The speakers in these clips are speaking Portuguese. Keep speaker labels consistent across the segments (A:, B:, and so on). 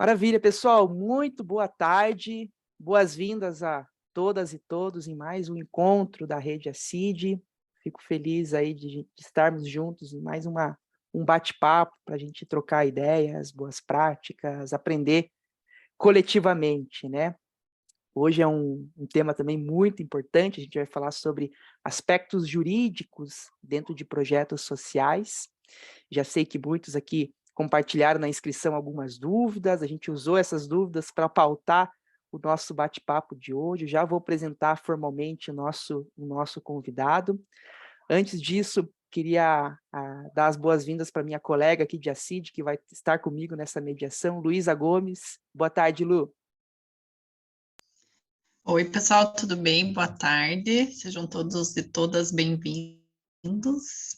A: Maravilha, pessoal. Muito boa tarde. Boas-vindas a todas e todos em mais um encontro da Rede Acid. Fico feliz aí de estarmos juntos em mais um bate-papo para a gente trocar ideias, boas práticas, aprender coletivamente, né? Hoje é um tema também muito importante. A gente vai falar sobre aspectos jurídicos dentro de projetos sociais. Já sei que muitos aqui compartilharam na inscrição algumas dúvidas, a gente usou essas dúvidas para pautar o nosso bate-papo de hoje. Já vou apresentar formalmente o nosso convidado. Antes disso, queria dar as boas-vindas para minha colega aqui de ACID, que vai estar comigo nessa mediação, Luísa Gomes. Boa tarde, Lu.
B: Oi, pessoal, tudo bem? Boa tarde. Sejam todos e todas bem-vindos.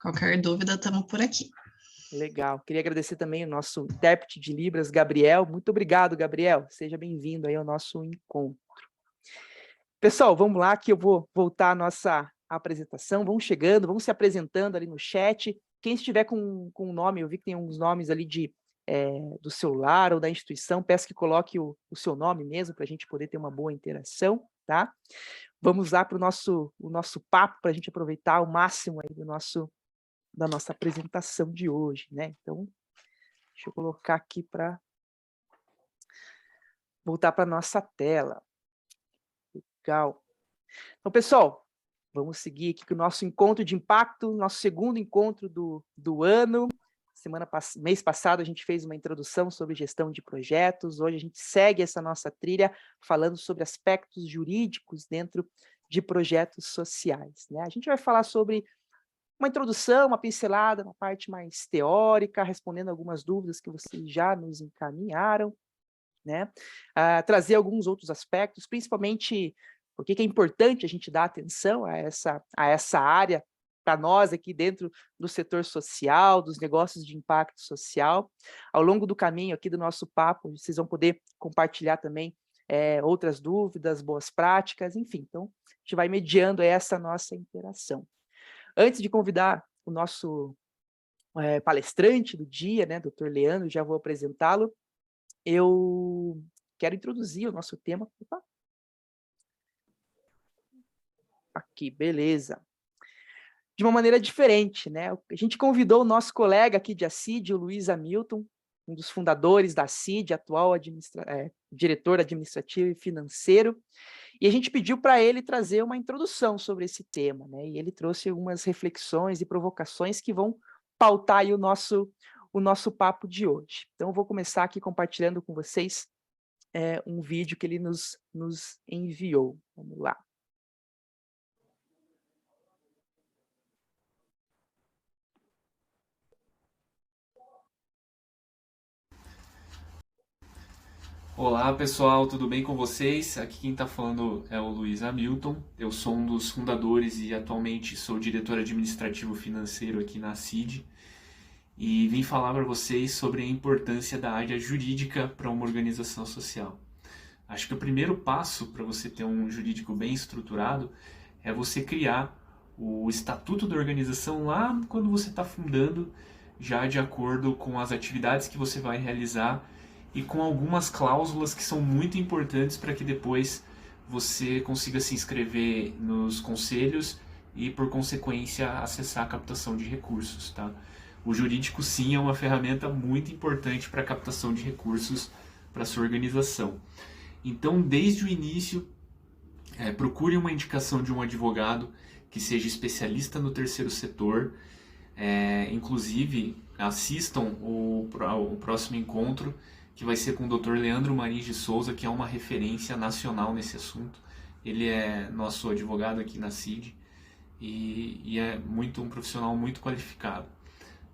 B: Qualquer dúvida, estamos por aqui.
A: Legal. Queria agradecer também o nosso intérprete de Libras, Gabriel. Muito obrigado, Gabriel. Seja bem-vindo aí ao nosso encontro. Pessoal, vamos lá que eu vou voltar à nossa apresentação. Vamos chegando, vamos se apresentando ali no chat. Quem estiver com o nome, eu vi que tem uns nomes ali do celular ou da instituição, peço que coloque o seu nome mesmo para a gente poder ter uma boa interação, tá? Vamos lá para o nosso papo, para a gente aproveitar o máximo aí da nossa apresentação de hoje, né? Então, deixa eu colocar aqui para voltar para a nossa tela. Legal. Então, pessoal, vamos seguir aqui com o nosso encontro de impacto, nosso segundo encontro do ano. Mês passado a gente fez uma introdução sobre gestão de projetos, hoje a gente segue essa nossa trilha falando sobre aspectos jurídicos dentro de projetos sociais, né? A gente vai falar sobre uma introdução, uma pincelada, uma parte mais teórica, respondendo algumas dúvidas que vocês já nos encaminharam, né? Trazer alguns outros aspectos, principalmente porque é importante a gente dar atenção a essa área para nós aqui dentro do setor social, dos negócios de impacto social. Ao longo do caminho aqui do nosso papo, vocês vão poder compartilhar também outras dúvidas, boas práticas, enfim. Então, a gente vai mediando essa nossa interação. Antes de convidar o nosso palestrante do dia, né, Dr. Leandro, já vou apresentá-lo, eu quero introduzir o nosso tema. Opa. Aqui, beleza. De uma maneira diferente, né? A gente convidou o nosso colega aqui de ACID, o Luiz Hamilton, um dos fundadores da ACID, atual diretor administrativo e financeiro, e a gente pediu para ele trazer uma introdução sobre esse tema, né? E ele trouxe algumas reflexões e provocações que vão pautar aí o nosso papo de hoje. Então, eu vou começar aqui compartilhando com vocês um vídeo que ele nos enviou. Vamos lá.
C: Olá pessoal, tudo bem com vocês? Aqui quem está falando é o Luiz Hamilton. Eu sou um dos fundadores e atualmente sou diretor administrativo financeiro aqui na CID. E vim falar para vocês sobre a importância da área jurídica para uma organização social. Acho que o primeiro passo para você ter um jurídico bem estruturado é você criar o estatuto da organização lá quando você está fundando, já de acordo com as atividades que você vai realizar e com algumas cláusulas que são muito importantes para que depois você consiga se inscrever nos conselhos e, por consequência, acessar a captação de recursos, tá? O jurídico, sim, é uma ferramenta muito importante para a captação de recursos para a sua organização. Então, desde o início, procure uma indicação de um advogado que seja especialista no terceiro setor. Inclusive, assistam o próximo encontro, que vai ser com o Dr. Leandro Marins de Souza, que é uma referência nacional nesse assunto. Ele é nosso advogado aqui na CID e é um profissional muito qualificado.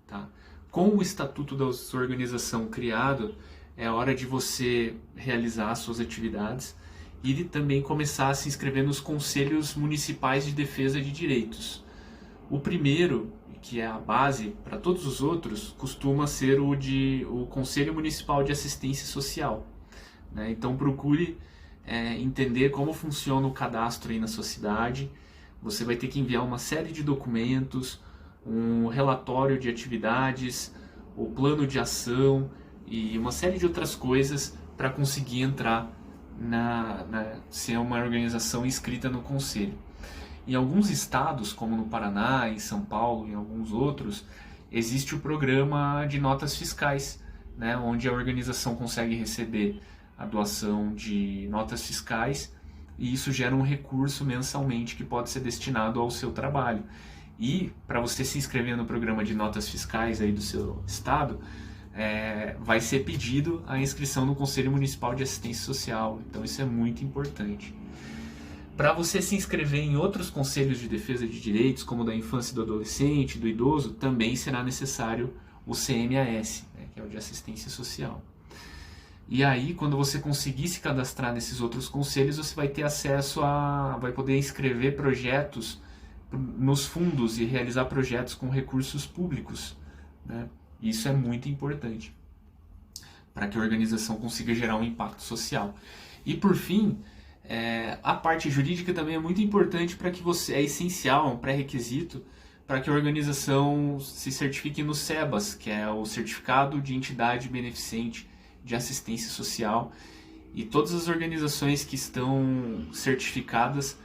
C: Tá? Com o estatuto da sua organização criado, é hora de você realizar as suas atividades e de também começar a se inscrever nos conselhos municipais de defesa de direitos. O primeiro, que é a base para todos os outros, costuma ser o Conselho Municipal de Assistência Social, né? Então procure entender como funciona o cadastro aí na sua cidade. Você vai ter que enviar uma série de documentos, um relatório de atividades, o plano de ação, e uma série de outras coisas para conseguir entrar ser uma organização inscrita no conselho. Em alguns estados, como no Paraná, em São Paulo e em alguns outros, existe o programa de notas fiscais, né, onde a organização consegue receber a doação de notas fiscais e isso gera um recurso mensalmente que pode ser destinado ao seu trabalho. E para você se inscrever no programa de notas fiscais aí do seu estado, vai ser pedido a inscrição no Conselho Municipal de Assistência Social. Então isso é muito importante. Para você se inscrever em outros conselhos de defesa de direitos, como da infância e do adolescente, do idoso, também será necessário o CMAS, né, que é o de assistência social. E aí, quando você conseguir se cadastrar nesses outros conselhos, você vai ter acesso vai poder inscrever projetos nos fundos e realizar projetos com recursos públicos, né? Isso é muito importante para que a organização consiga gerar um impacto social. E por fim, a parte jurídica também é muito importante para que é essencial, um pré-requisito para que a organização se certifique no SEBAS, que é o Certificado de Entidade Beneficente de Assistência Social. E todas as organizações que estão certificadas,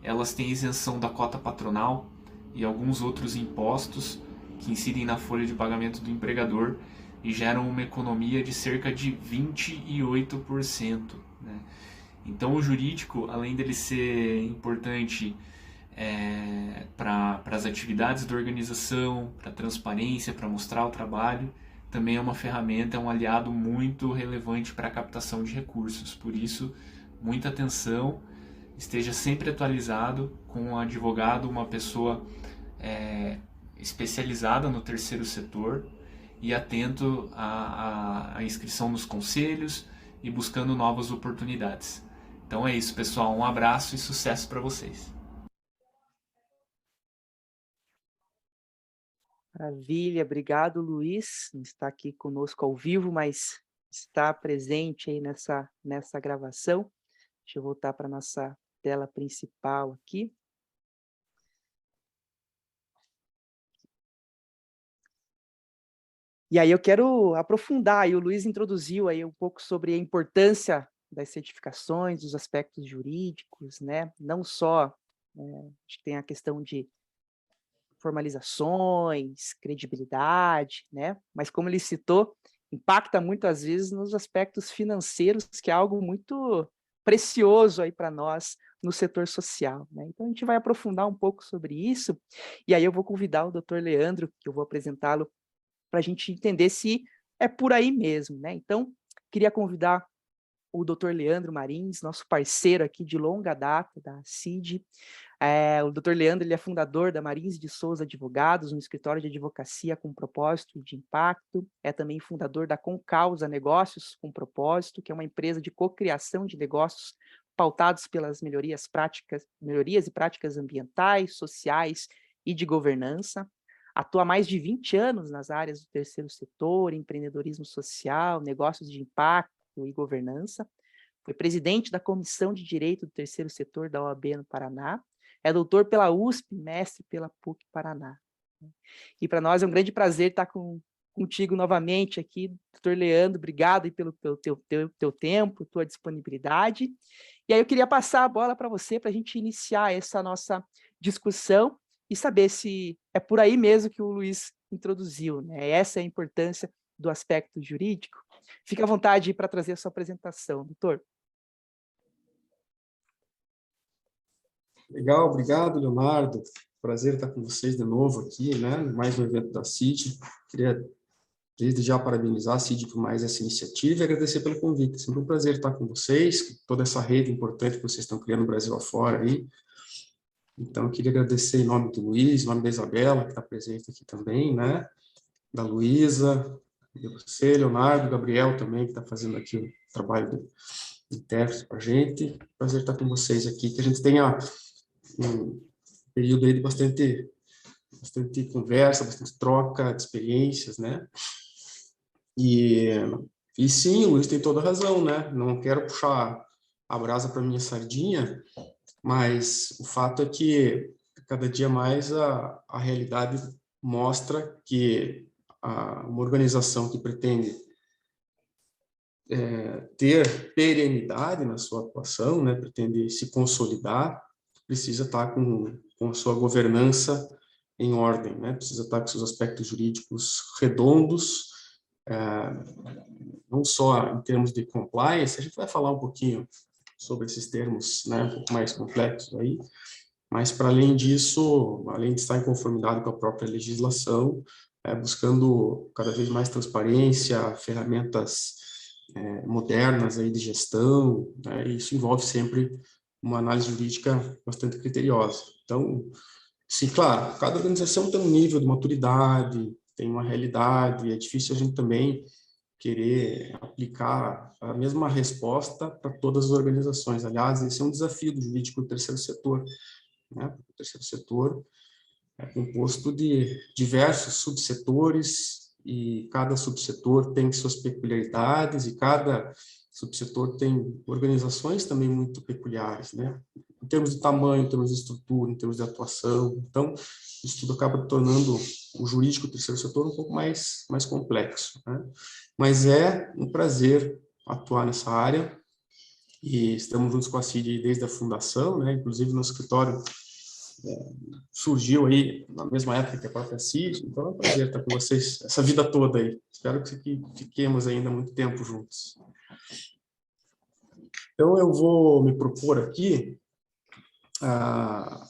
C: elas têm isenção da cota patronal e alguns outros impostos que incidem na folha de pagamento do empregador e geram uma economia de cerca de 28%, né? Então o jurídico, além dele ser importante para as atividades da organização, para a transparência, para mostrar o trabalho, também é uma ferramenta, é um aliado muito relevante para a captação de recursos. Por isso, muita atenção, esteja sempre atualizado com um advogado, uma pessoa especializada no terceiro setor e atento à inscrição nos conselhos e buscando novas oportunidades. Então é isso, pessoal. Um abraço e sucesso para vocês.
A: Maravilha, obrigado, Luiz. Não está aqui conosco ao vivo, mas está presente aí nessa gravação. Deixa eu voltar para a nossa tela principal aqui. E aí eu quero aprofundar, aí o Luiz introduziu aí um pouco sobre a importância das certificações, dos aspectos jurídicos, né? Não só, acho que tem a questão de formalizações, credibilidade, né? Mas como ele citou, impacta muito às vezes nos aspectos financeiros, que é algo muito precioso aí para nós no setor social, né? Então a gente vai aprofundar um pouco sobre isso, e aí eu vou convidar o Dr. Leandro, que eu vou apresentá-lo, para a gente entender se é por aí mesmo, né? Então, queria convidar o Dr. Leandro Marins, nosso parceiro aqui de longa data da CID. O Dr. Leandro, ele é fundador da Marins de Souza Advogados, um escritório de advocacia com propósito e de impacto. É também fundador da Concausa Negócios com Propósito, que é uma empresa de cocriação de negócios pautados pelas melhorias e práticas ambientais, sociais e de governança. Atua há mais de 20 anos nas áreas do terceiro setor, empreendedorismo social, negócios de impacto e governança. Foi presidente da Comissão de Direito do Terceiro Setor da OAB no Paraná. É doutor pela USP, mestre pela PUC Paraná. E para nós é um grande prazer estar contigo novamente aqui, doutor Leandro. Obrigado aí pelo teu tempo, tua disponibilidade. E aí eu queria passar a bola para você, para a gente iniciar essa nossa discussão e saber se é por aí mesmo que o Luiz introduziu, né? Essa é a importância do aspecto jurídico. Fique à vontade para trazer a sua apresentação, doutor.
D: Legal, obrigado, Leonardo. Prazer estar com vocês de novo aqui, né? Mais um evento da CID. Queria, desde já, parabenizar a CID por mais essa iniciativa e agradecer pelo convite. É sempre um prazer estar com vocês, toda essa rede importante que vocês estão criando no Brasil afora aí. Então, eu queria agradecer em nome do Luiz, em nome da Isabela, que está presente aqui também, né? Da Luísa, de você, Leonardo, Gabriel também, que está fazendo aqui o trabalho de intérprete para a gente. Prazer estar com vocês aqui, que a gente tenha um período aí de bastante conversa, bastante troca de experiências, né? E sim, o Luiz tem toda a razão, né? Não quero puxar a brasa para minha sardinha, mas o fato é que cada dia mais a realidade mostra que uma organização que pretende ter perenidade na sua atuação, né, pretende se consolidar, precisa estar com a sua governança em ordem, né, precisa estar com seus aspectos jurídicos redondos, não só em termos de compliance, a gente vai falar um pouquinho sobre esses termos, né, um pouco mais complexos aí, mas para além disso, além de estar em conformidade com a própria legislação, buscando cada vez mais transparência, ferramentas modernas aí de gestão, né, e isso envolve sempre uma análise jurídica bastante criteriosa. Então, sim, claro, cada organização tem um nível de maturidade, tem uma realidade, é difícil a gente também querer aplicar a mesma resposta para todas as organizações. Aliás, esse é um desafio do jurídico do terceiro setor, né? O terceiro setor é composto de diversos subsetores e cada subsetor tem suas peculiaridades e cada subsetor tem organizações também muito peculiares, né? Em termos de tamanho, em termos de estrutura, em termos de atuação. Então, isso tudo acaba tornando o jurídico do terceiro setor um pouco mais complexo, né? Mas é um prazer atuar nessa área e estamos juntos com a CID desde a fundação, né? Inclusive, nosso escritório surgiu aí na mesma época que a própria CID, então é um prazer estar com vocês essa vida toda aí. Espero que fiquemos ainda muito tempo juntos. Então, eu vou me propor aqui a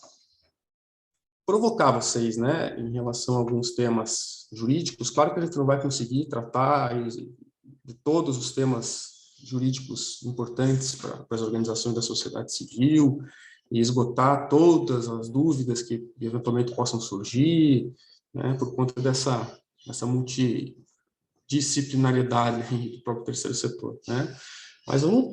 D: provocar vocês, né, em relação a alguns temas jurídicos. Claro que a gente não vai conseguir tratar de todos os temas jurídicos importantes para as organizações da sociedade civil e esgotar todas as dúvidas que eventualmente possam surgir, né, por conta dessa multidisciplinariedade do próprio terceiro setor, né? Mas eu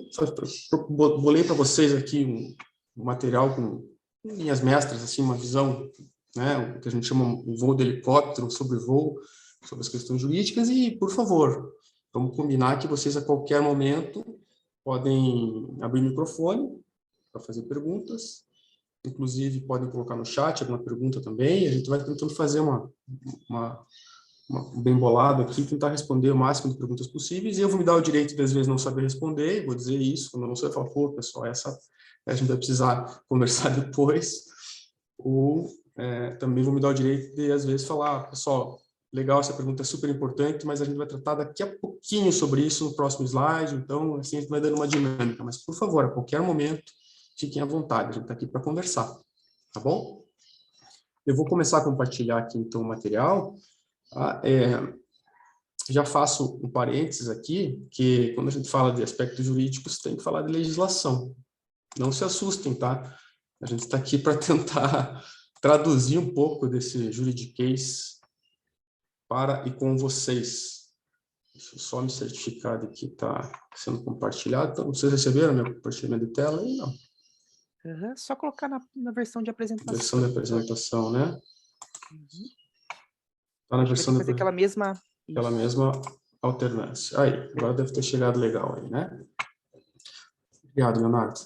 D: bolei para vocês aqui um material com linhas mestras, assim, uma visão, né, o que a gente chama um voo de helicóptero, um sobrevoo sobre as questões jurídicas, e, por favor, vamos combinar que vocês, a qualquer momento, podem abrir o microfone para fazer perguntas, inclusive podem colocar no chat alguma pergunta também, a gente vai tentando fazer um bem bolado aqui, tentar responder o máximo de perguntas possíveis, e eu vou me dar o direito de, às vezes, não saber responder, vou dizer isso, quando eu não sei, eu falo, pô, pessoal, essa a gente vai precisar conversar depois, ou também vou me dar o direito de, às vezes, falar, pessoal, legal, essa pergunta é super importante, mas a gente vai tratar daqui a pouquinho sobre isso no próximo slide, então, assim, a gente vai dando uma dinâmica, mas, por favor, a qualquer momento, fiquem à vontade, a gente está aqui para conversar, tá bom? Eu vou começar a compartilhar aqui, então, o material. Já faço um parênteses aqui, que quando a gente fala de aspectos jurídicos, tem que falar de legislação. Não se assustem, tá? A gente está aqui para tentar traduzir um pouco desse juridiquês para e com vocês. Deixa eu só me certificar de que está sendo compartilhado. Então, vocês receberam meu compartilhamento de tela aí? Não.
A: Uhum, só colocar na versão de apresentação.
D: Versão de apresentação, né?
A: Uhum.
D: Está na versão de
A: fazer aquela mesma
D: alternância. Aí, agora deve ter chegado legal aí, né? Obrigado, Leonardo.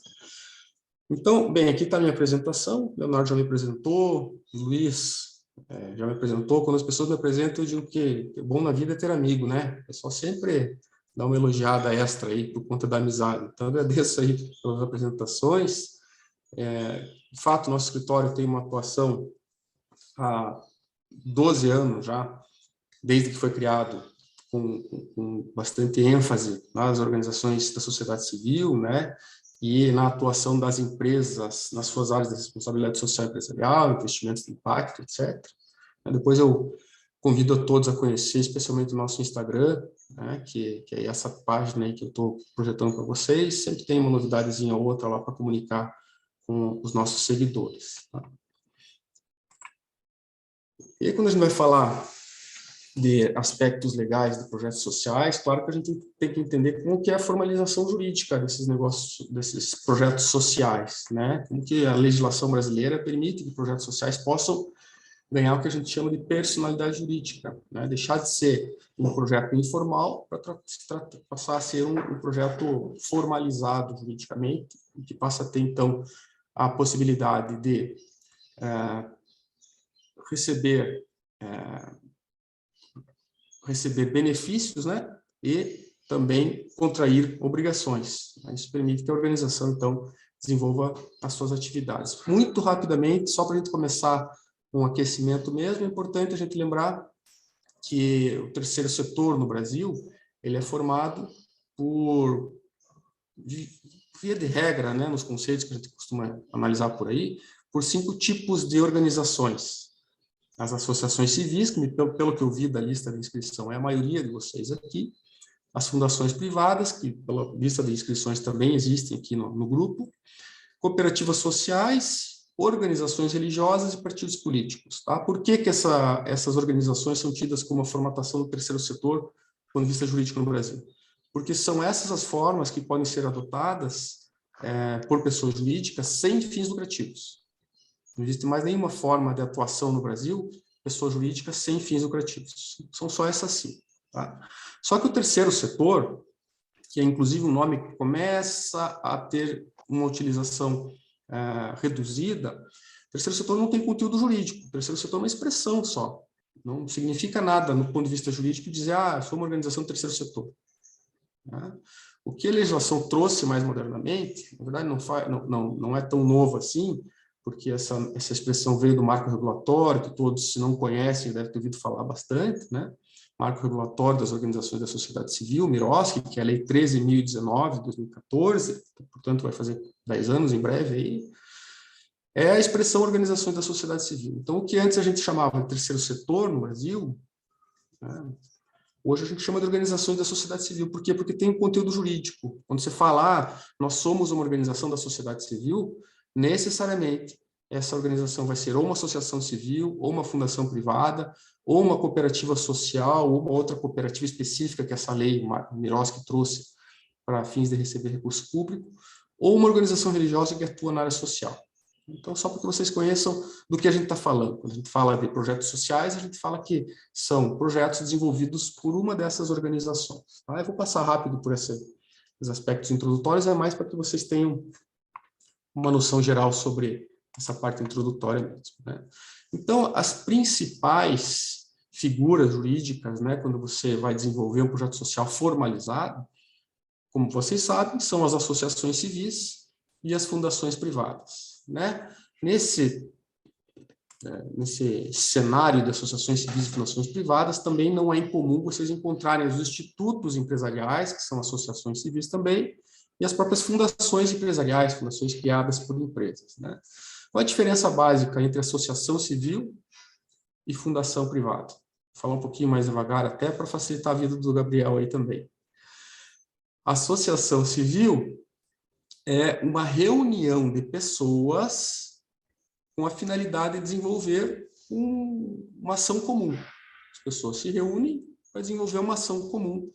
D: Então, bem, aqui está a minha apresentação. Leonardo já me apresentou, Luiz já me apresentou. Quando as pessoas me apresentam, eu digo que bom na vida é ter amigo, né? É só sempre dar uma elogiada extra aí por conta da amizade. Então, agradeço aí pelas apresentações. De fato, nosso escritório tem uma atuação há 12 anos já, desde que foi criado, com bastante ênfase nas organizações da sociedade civil, né, e na atuação das empresas nas suas áreas de responsabilidade social empresarial, investimentos de impacto, etc. Depois eu convido a todos a conhecer, especialmente o nosso Instagram, né, que é essa página aí que eu estou projetando para vocês. Sempre tem uma novidadezinha ou outra lá para comunicar com os nossos seguidores. Tá? E aí, quando a gente vai falar de aspectos legais de projetos sociais, claro que a gente tem que entender como que é a formalização jurídica desses negócios, desses projetos sociais, né? Como que a legislação brasileira permite que projetos sociais possam ganhar o que a gente chama de personalidade jurídica, né? Deixar de ser um projeto informal para passar a ser um projeto formalizado juridicamente, e que passa a ter, então, a possibilidade de receber benefícios, né, e também contrair obrigações. Isso permite que a organização, então, desenvolva as suas atividades. Muito rapidamente, só para a gente começar um aquecimento mesmo, é importante a gente lembrar que o terceiro setor no Brasil, ele é formado por, via de regra, né, nos conceitos que a gente costuma analisar por aí, por 5 tipos de organizações. As associações civis, que pelo que eu vi da lista de inscrição, é a maioria de vocês aqui. As fundações privadas, que pela lista de inscrições também existem aqui no grupo. Cooperativas sociais, organizações religiosas e partidos políticos. Tá? Por que essas organizações são tidas como a formatação do terceiro setor do ponto de vista jurídico no Brasil? Porque são essas as formas que podem ser adotadas por pessoas jurídicas sem fins lucrativos. Não existe mais nenhuma forma de atuação no Brasil, pessoa jurídica sem fins lucrativos. São só essas 5. Tá? Só que o terceiro setor, que é inclusive um nome que começa a ter uma utilização reduzida, o terceiro setor não tem conteúdo jurídico, o terceiro setor é uma expressão só. Não significa nada no ponto de vista jurídico dizer, sou uma organização do terceiro setor. Tá? O que a legislação trouxe mais modernamente, na verdade não é tão novo assim, porque essa expressão veio do marco regulatório, que todos, se não conhecem, devem ter ouvido falar bastante, né? Marco regulatório das organizações da sociedade civil, MIROSC, que é a Lei 13.019, de 2014, portanto vai fazer 10 anos em breve aí, é a expressão organizações da sociedade civil. Então, o que antes a gente chamava de terceiro setor no Brasil, né, hoje a gente chama de organizações da sociedade civil. Por quê? Porque tem um conteúdo jurídico. Quando você fala, nós somos uma organização da sociedade civil, necessariamente essa organização vai ser ou uma associação civil, ou uma fundação privada, ou uma cooperativa social, ou uma outra cooperativa específica que essa lei MIROSC trouxe para fins de receber recurso público, ou uma organização religiosa que atua na área social. Então, só para que vocês conheçam do que a gente está falando. Quando a gente fala de projetos sociais, a gente fala que são projetos desenvolvidos por uma dessas organizações. Tá? Eu vou passar rápido por esses aspectos introdutórios, é mais para que vocês tenham uma noção geral sobre essa parte introdutória mesmo, né? Então, as principais figuras jurídicas, né, quando você vai desenvolver um projeto social formalizado, como vocês sabem, são as associações civis e as fundações privadas, né? Nesse cenário de associações civis e fundações privadas, também não é incomum vocês encontrarem os institutos empresariais, que são associações civis também, e as próprias fundações empresariais, fundações criadas por empresas, né? Qual a diferença básica entre associação civil e fundação privada? Vou falar um pouquinho mais devagar até para facilitar a vida do Gabriel aí também. Associação civil é uma reunião de pessoas com a finalidade de desenvolver uma ação comum. As pessoas se reúnem para desenvolver uma ação comum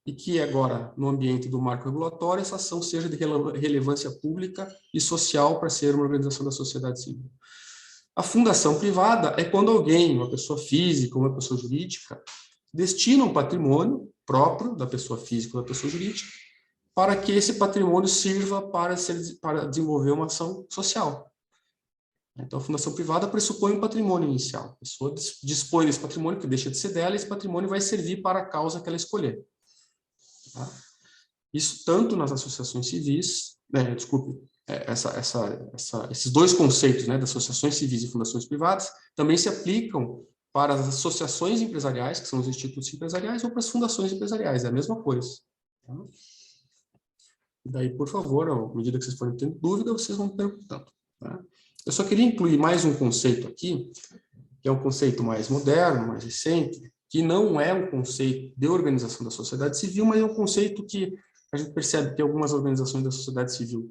D: e que agora, no ambiente do marco regulatório, essa ação seja de relevância pública e social para ser uma organização da sociedade civil. A fundação privada é quando alguém, uma pessoa física ou uma pessoa jurídica, destina um patrimônio próprio da pessoa física ou da pessoa jurídica para que esse patrimônio sirva para desenvolver uma ação social. Então, a fundação privada pressupõe um patrimônio inicial. A pessoa dispõe desse patrimônio, que deixa de ser dela, e esse patrimônio vai servir para a causa que ela escolher. Tá? Isso tanto nas associações civis, esses dois conceitos, né, das associações civis e fundações privadas, também se aplicam para as associações empresariais, que são os institutos empresariais, ou para as fundações empresariais, é a mesma coisa. Tá? Daí, por favor, à medida que vocês forem tendo dúvida, vocês vão perguntando. Tá? Eu só queria incluir mais um conceito aqui, que é um conceito mais moderno, mais recente, que não é um conceito de organização da sociedade civil, mas é um conceito que a gente percebe que algumas organizações da sociedade civil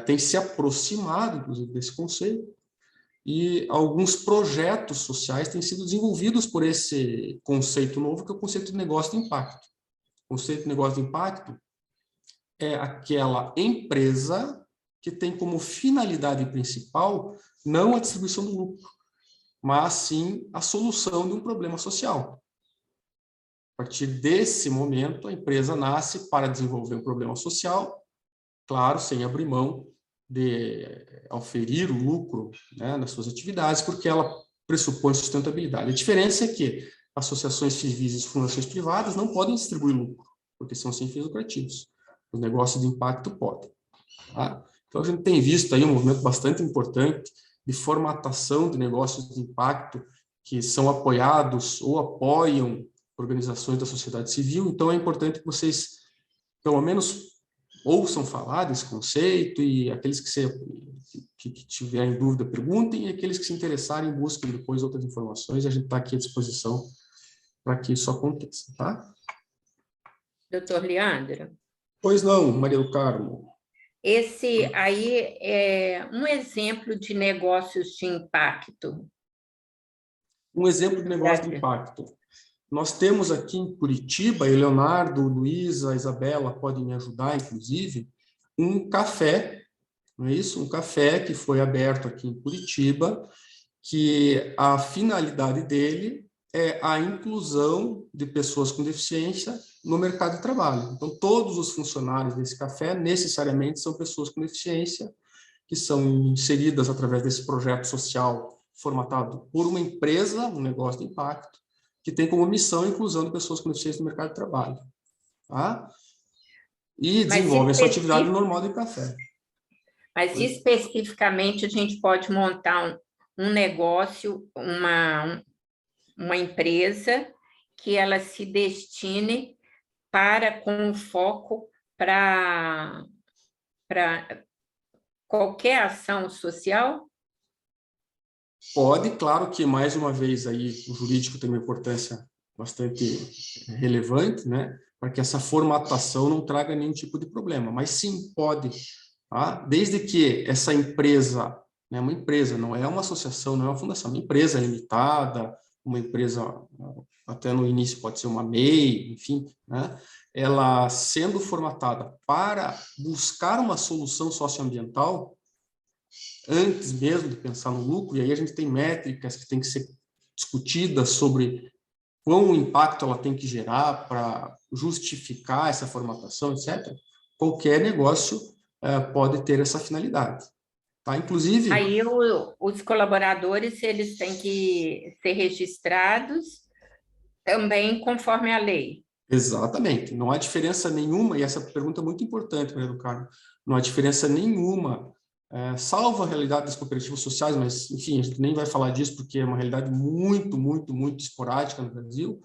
D: têm se aproximado, inclusive, desse conceito, e alguns projetos sociais têm sido desenvolvidos por esse conceito novo, que é o conceito de negócio de impacto. O conceito de negócio de impacto é aquela empresa que tem como finalidade principal não a distribuição do lucro, mas sim a solução de um problema social. A partir desse momento, a empresa nasce para desenvolver um problema social, claro, sem abrir mão de oferir o lucro, né, nas suas atividades, porque ela pressupõe sustentabilidade. A diferença é que associações civis e fundações privadas não podem distribuir lucro, porque são sem fins lucrativos. Os negócios de impacto podem. Tá? Então, a gente tem visto aí um movimento bastante importante de formatação de negócios de impacto que são apoiados ou apoiam organizações da sociedade civil. Então, é importante que vocês, pelo menos, ouçam falar desse conceito e aqueles que tiverem dúvida, perguntem, e aqueles que se interessarem, busquem depois outras informações, e a gente está aqui à disposição para que isso aconteça, tá?
E: Doutor Leandro,
D: Pois não, Maria do Carmo.
E: esse aí é um exemplo de negócios de impacto.
D: Um exemplo de negócio de impacto. Nós temos aqui em Curitiba, e Leonardo, Luísa, Isabela podem me ajudar, inclusive, um café, não é isso? Um café que foi aberto aqui em Curitiba, que a finalidade dele é a inclusão de pessoas com deficiência no mercado de trabalho. Então, todos os funcionários desse café necessariamente são pessoas com deficiência, que são inseridas através desse projeto social formatado por uma empresa, um negócio de impacto, que tem como missão a inclusão de pessoas com deficiência no mercado de trabalho. Tá? E desenvolve a sua atividade normal de café.
E: Mas especificamente a gente pode montar um negócio, uma empresa que ela se destine com foco para qualquer ação social?
D: Pode, claro que, mais uma vez, aí, o jurídico tem uma importância bastante relevante, né, para que essa formatação não traga nenhum tipo de problema, mas sim, pode, tá? Desde que essa empresa, né, uma empresa, não é uma associação, não é uma fundação, uma empresa limitada, uma empresa, até no início pode ser uma MEI, enfim, né, ela sendo formatada para buscar uma solução socioambiental, antes mesmo de pensar no lucro, e aí a gente tem métricas que têm que ser discutidas sobre qual impacto ela tem que gerar para justificar essa formatação, etc. Qualquer negócio pode ter essa finalidade. Tá? Inclusive...
E: Aí os colaboradores, eles têm que ser registrados também conforme a lei.
D: Exatamente. Não há diferença nenhuma, e essa pergunta é muito importante, Maria do Carmo, não há diferença nenhuma, salvo a realidade das cooperativas sociais, mas, enfim, a gente nem vai falar disso porque é uma realidade muito, muito, muito esporádica no Brasil.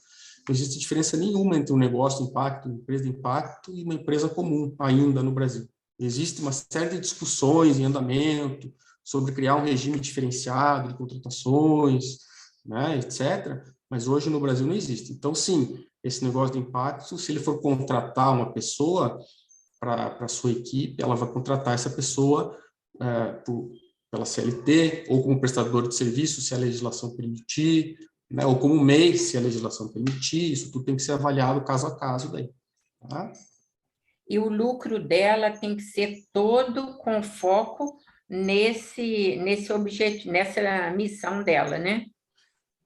D: Não existe diferença nenhuma entre um negócio de impacto, uma empresa de impacto e uma empresa comum ainda no Brasil. Existe uma série de discussões em andamento sobre criar um regime diferenciado de contratações, né, etc., mas hoje no Brasil não existe. Então, sim, esse negócio de impacto, se ele for contratar uma pessoa para a sua equipe, ela vai contratar essa pessoa pela CLT, ou como prestador de serviço, se a legislação permitir, né, ou como MEI, se a legislação permitir, isso tudo tem que ser avaliado caso a caso daí. Tá?
E: E o lucro dela tem que ser todo com foco nesse objetivo, nessa missão dela, né?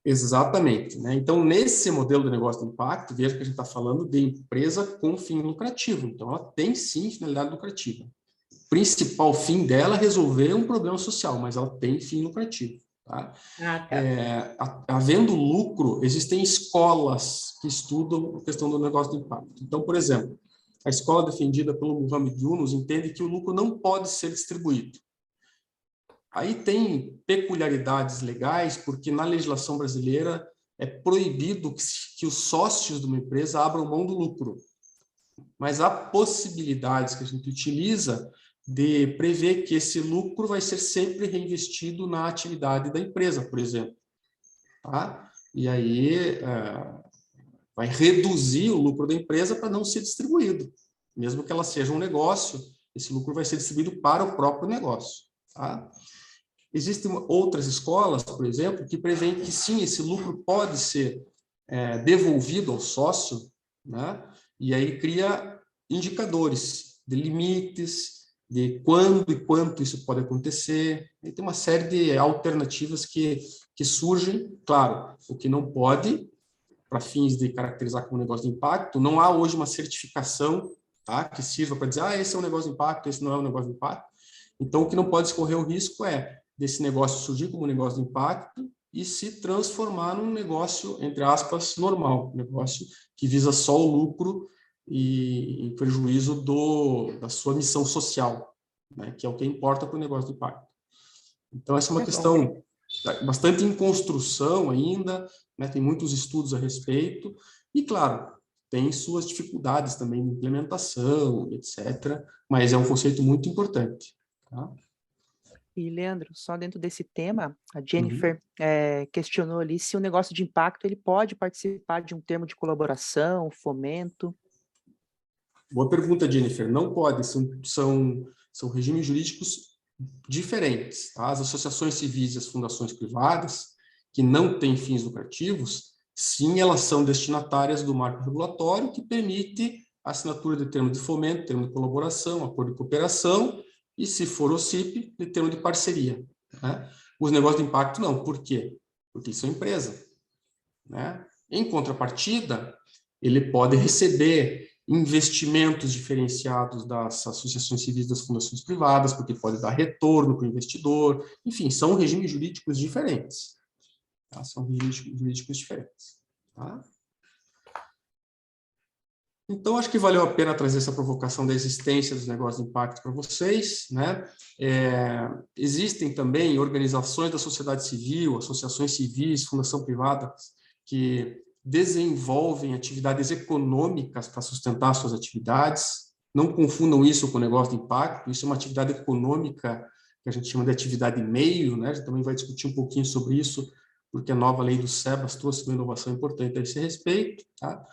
D: Exatamente. Né? Então, nesse modelo de negócio de impacto, veja que a gente está falando de empresa com fim lucrativo. Então, ela tem, sim, finalidade lucrativa. O principal fim dela é resolver um problema social, mas ela tem fim lucrativo. Tá?
E: Tá.
D: Havendo lucro, existem escolas que estudam a questão do negócio de impacto. Então, por exemplo, a escola defendida pelo Muhammad Yunus entende que o lucro não pode ser distribuído. Aí tem peculiaridades legais, porque na legislação brasileira é proibido que os sócios de uma empresa abram mão do lucro. Mas há possibilidades que a gente utiliza de prever que esse lucro vai ser sempre reinvestido na atividade da empresa, por exemplo. Tá? E aí vai reduzir o lucro da empresa para não ser distribuído. Mesmo que ela seja um negócio, esse lucro vai ser distribuído para o próprio negócio. Tá? Existem outras escolas, por exemplo, que prevêem que sim, esse lucro pode ser devolvido ao sócio, né? E aí cria indicadores de limites, de quando e quanto isso pode acontecer. E tem uma série de alternativas que surgem. Claro, o que não pode, para fins de caracterizar como negócio de impacto, não há hoje uma certificação, tá, que sirva para dizer, esse é um negócio de impacto, esse não é um negócio de impacto. Então, o que não pode escorrer o risco é desse negócio surgir como um negócio de impacto e se transformar num negócio, entre aspas, normal, um negócio que visa só o lucro e em prejuízo da sua missão social, né, que é o que importa para o negócio de impacto. Então, essa é uma questão bastante em construção ainda, né, tem muitos estudos a respeito, e, claro, tem suas dificuldades também de implementação, etc., mas é um conceito muito importante. Tá?
A: E, Leandro, só dentro desse tema, a Jennifer questionou ali se o negócio de impacto ele pode participar de um termo de colaboração, fomento.
D: Boa pergunta, Jennifer. Não pode, são regimes jurídicos diferentes. Tá? As associações civis e as fundações privadas, que não têm fins lucrativos, sim, elas são destinatárias do marco regulatório que permite a assinatura de termo de fomento, termo de colaboração, acordo de cooperação e, se for o CIP, de termo de parceria. Né? Os negócios de impacto não. Por quê? Porque são empresa. Né? Em contrapartida, ele pode receber investimentos diferenciados das associações civis, das fundações privadas, porque pode dar retorno para o investidor. Enfim, são regimes jurídicos diferentes. Tá? São regimes jurídicos diferentes. Tá? Então, acho que valeu a pena trazer essa provocação da existência dos negócios de impacto para vocês. Né? Existem também organizações da sociedade civil, associações civis, fundação privada, que desenvolvem atividades econômicas para sustentar suas atividades. Não confundam isso com o negócio de impacto, isso é uma atividade econômica que a gente chama de atividade meio, né? A gente também vai discutir um pouquinho sobre isso, porque a nova lei do SEBAS trouxe uma inovação importante a esse respeito. Tá?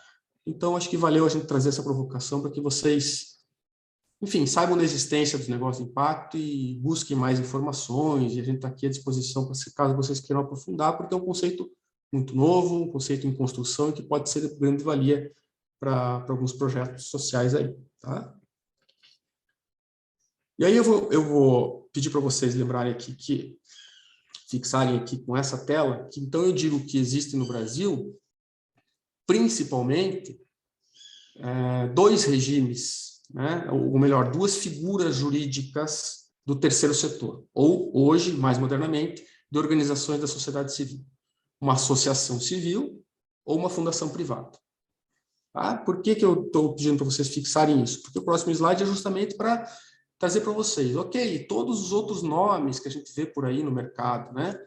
D: Então, acho que valeu a gente trazer essa provocação para que vocês, enfim, saibam da existência dos negócios de impacto e busquem mais informações, e a gente está aqui à disposição para, caso vocês queiram aprofundar, porque é um conceito muito novo, um conceito em construção e que pode ser de grande valia para alguns projetos sociais aí. Tá? E aí eu vou pedir para vocês lembrarem aqui, fixarem aqui com essa tela, que então eu digo que existe no Brasil, principalmente, dois regimes, né? Ou melhor, duas figuras jurídicas do terceiro setor, ou hoje, mais modernamente, de organizações da sociedade civil. Uma associação civil ou uma fundação privada. Tá? Por que eu estou pedindo para vocês fixarem isso? Porque o próximo slide é justamente para trazer para vocês, ok, todos os outros nomes que a gente vê por aí no mercado, né,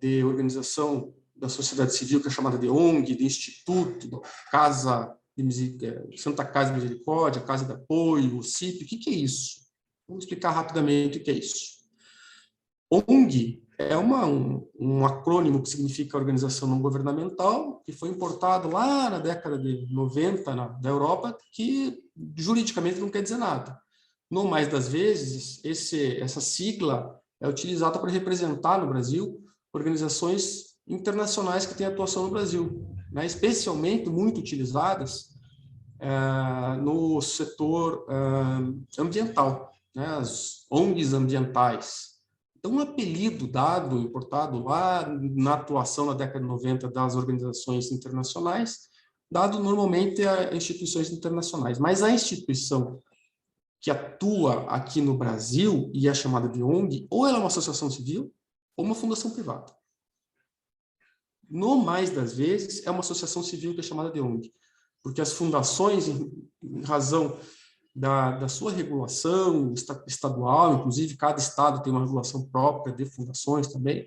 D: de organização da sociedade civil, que é chamada de ONG, de instituto, Santa Casa de Misericórdia, Casa de Apoio, o CIP, o que é isso? Vamos explicar rapidamente o que é isso. ONG é um acrônimo que significa Organização Não Governamental, que foi importado lá na década de 90 da Europa, que juridicamente não quer dizer nada. No mais das vezes, essa sigla é utilizada para representar no Brasil organizações internacionais que têm atuação no Brasil, né? Especialmente muito utilizadas no setor ambiental, né? As ONGs ambientais. Então, um apelido importado lá na atuação na década de 90 das organizações internacionais, dado normalmente a instituições internacionais. Mas a instituição que atua aqui no Brasil e é chamada de ONG, ou ela é uma associação civil, ou uma fundação privada. No mais das vezes, é uma associação civil que é chamada de ONG, porque as fundações, em razão da sua regulação estadual, inclusive cada estado tem uma regulação própria de fundações também,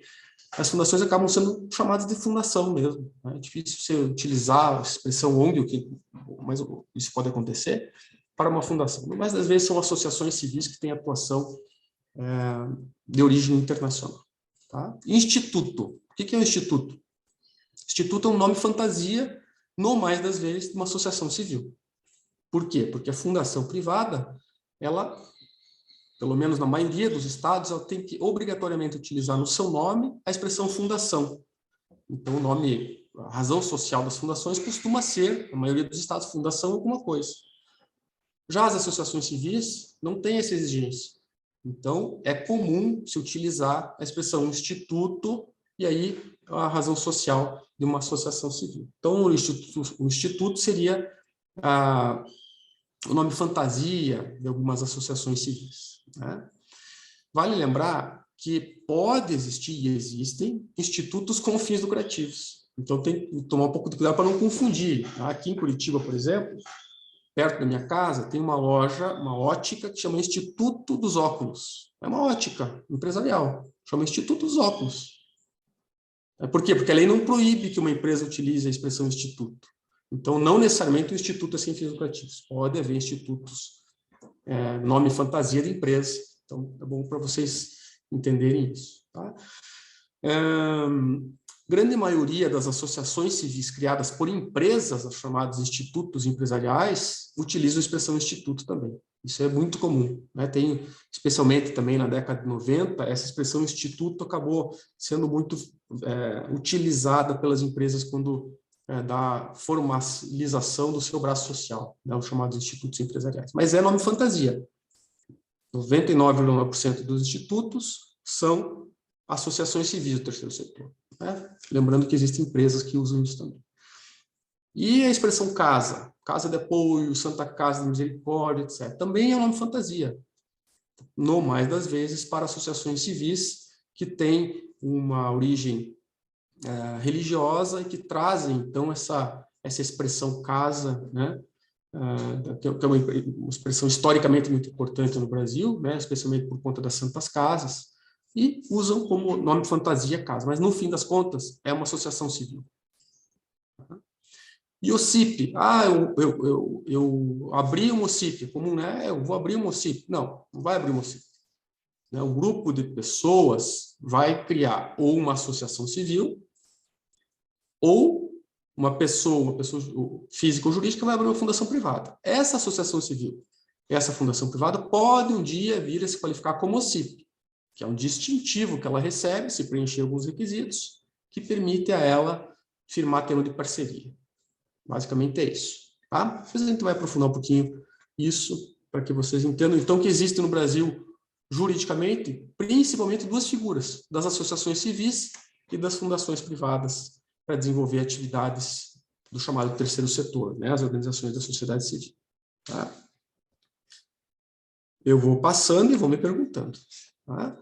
D: as fundações acabam sendo chamadas de fundação mesmo. Né? É difícil você utilizar a expressão ONG, mas isso pode acontecer, para uma fundação. Mas às vezes são associações civis que têm atuação de origem internacional. Tá? Instituto. O que é um instituto? Instituto é um nome fantasia, no mais das vezes, de uma associação civil. Por quê? Porque a fundação privada, ela, pelo menos na maioria dos estados, ela tem que obrigatoriamente utilizar no seu nome a expressão fundação. Então, o nome, a razão social das fundações costuma ser, na maioria dos estados, fundação alguma coisa. Já as associações civis não têm essa exigência. Então, é comum se utilizar a expressão instituto e aí a razão social de uma associação civil. Então, o instituto seria o nome fantasia de algumas associações civis. Né? Vale lembrar que pode existir e existem institutos com fins lucrativos. Então, tem que tomar um pouco de cuidado para não confundir. Aqui em Curitiba, por exemplo, perto da minha casa, tem uma loja, uma ótica, que chama Instituto dos Óculos. É uma ótica empresarial, chama Instituto dos Óculos. Por quê? Porque a lei não proíbe que uma empresa utilize a expressão instituto. Então, não necessariamente o instituto é sem fins lucrativos. Pode haver institutos, nome fantasia de empresa. Então, é bom para vocês entenderem isso. Tá? Grande maioria das associações civis criadas por empresas, as chamadas institutos empresariais, utilizam a expressão instituto também. Isso é muito comum, né? Tem, especialmente também na década de 90, essa expressão instituto acabou sendo muito utilizada pelas empresas quando da formalização do seu braço social, né? Os chamados institutos empresariais. Mas é nome fantasia. 99,9% dos institutos são associações civis do terceiro setor. Né? Lembrando que existem empresas que usam isso também. E a expressão casa, casa de apoio, Santa Casa de Misericórdia, etc., também é nome fantasia, no mais das vezes para associações civis que têm uma origem religiosa e que trazem, então, essa expressão casa, né? Que é uma expressão historicamente muito importante no Brasil, né? Especialmente por conta das Santas Casas, e usam como nome fantasia casa, mas no fim das contas é uma associação civil. E o OCIP, eu abri um OCIP, como, né, eu vou abrir um OCIP. Não vai abrir um OCIP. Né, o grupo de pessoas vai criar ou uma associação civil, ou uma pessoa física ou jurídica vai abrir uma fundação privada. Essa associação civil, essa fundação privada pode um dia vir a se qualificar como OCIP, que é um distintivo que ela recebe, se preencher alguns requisitos, que permite a ela firmar termo de parceria. Basicamente é isso. Tá? Depois a gente vai aprofundar um pouquinho isso, para que vocês entendam, então, que existe no Brasil, juridicamente, principalmente duas figuras, das associações civis e das fundações privadas, para desenvolver atividades do chamado terceiro setor, né? As organizações da sociedade civil. Tá? Eu vou passando e vou me perguntando. Tá?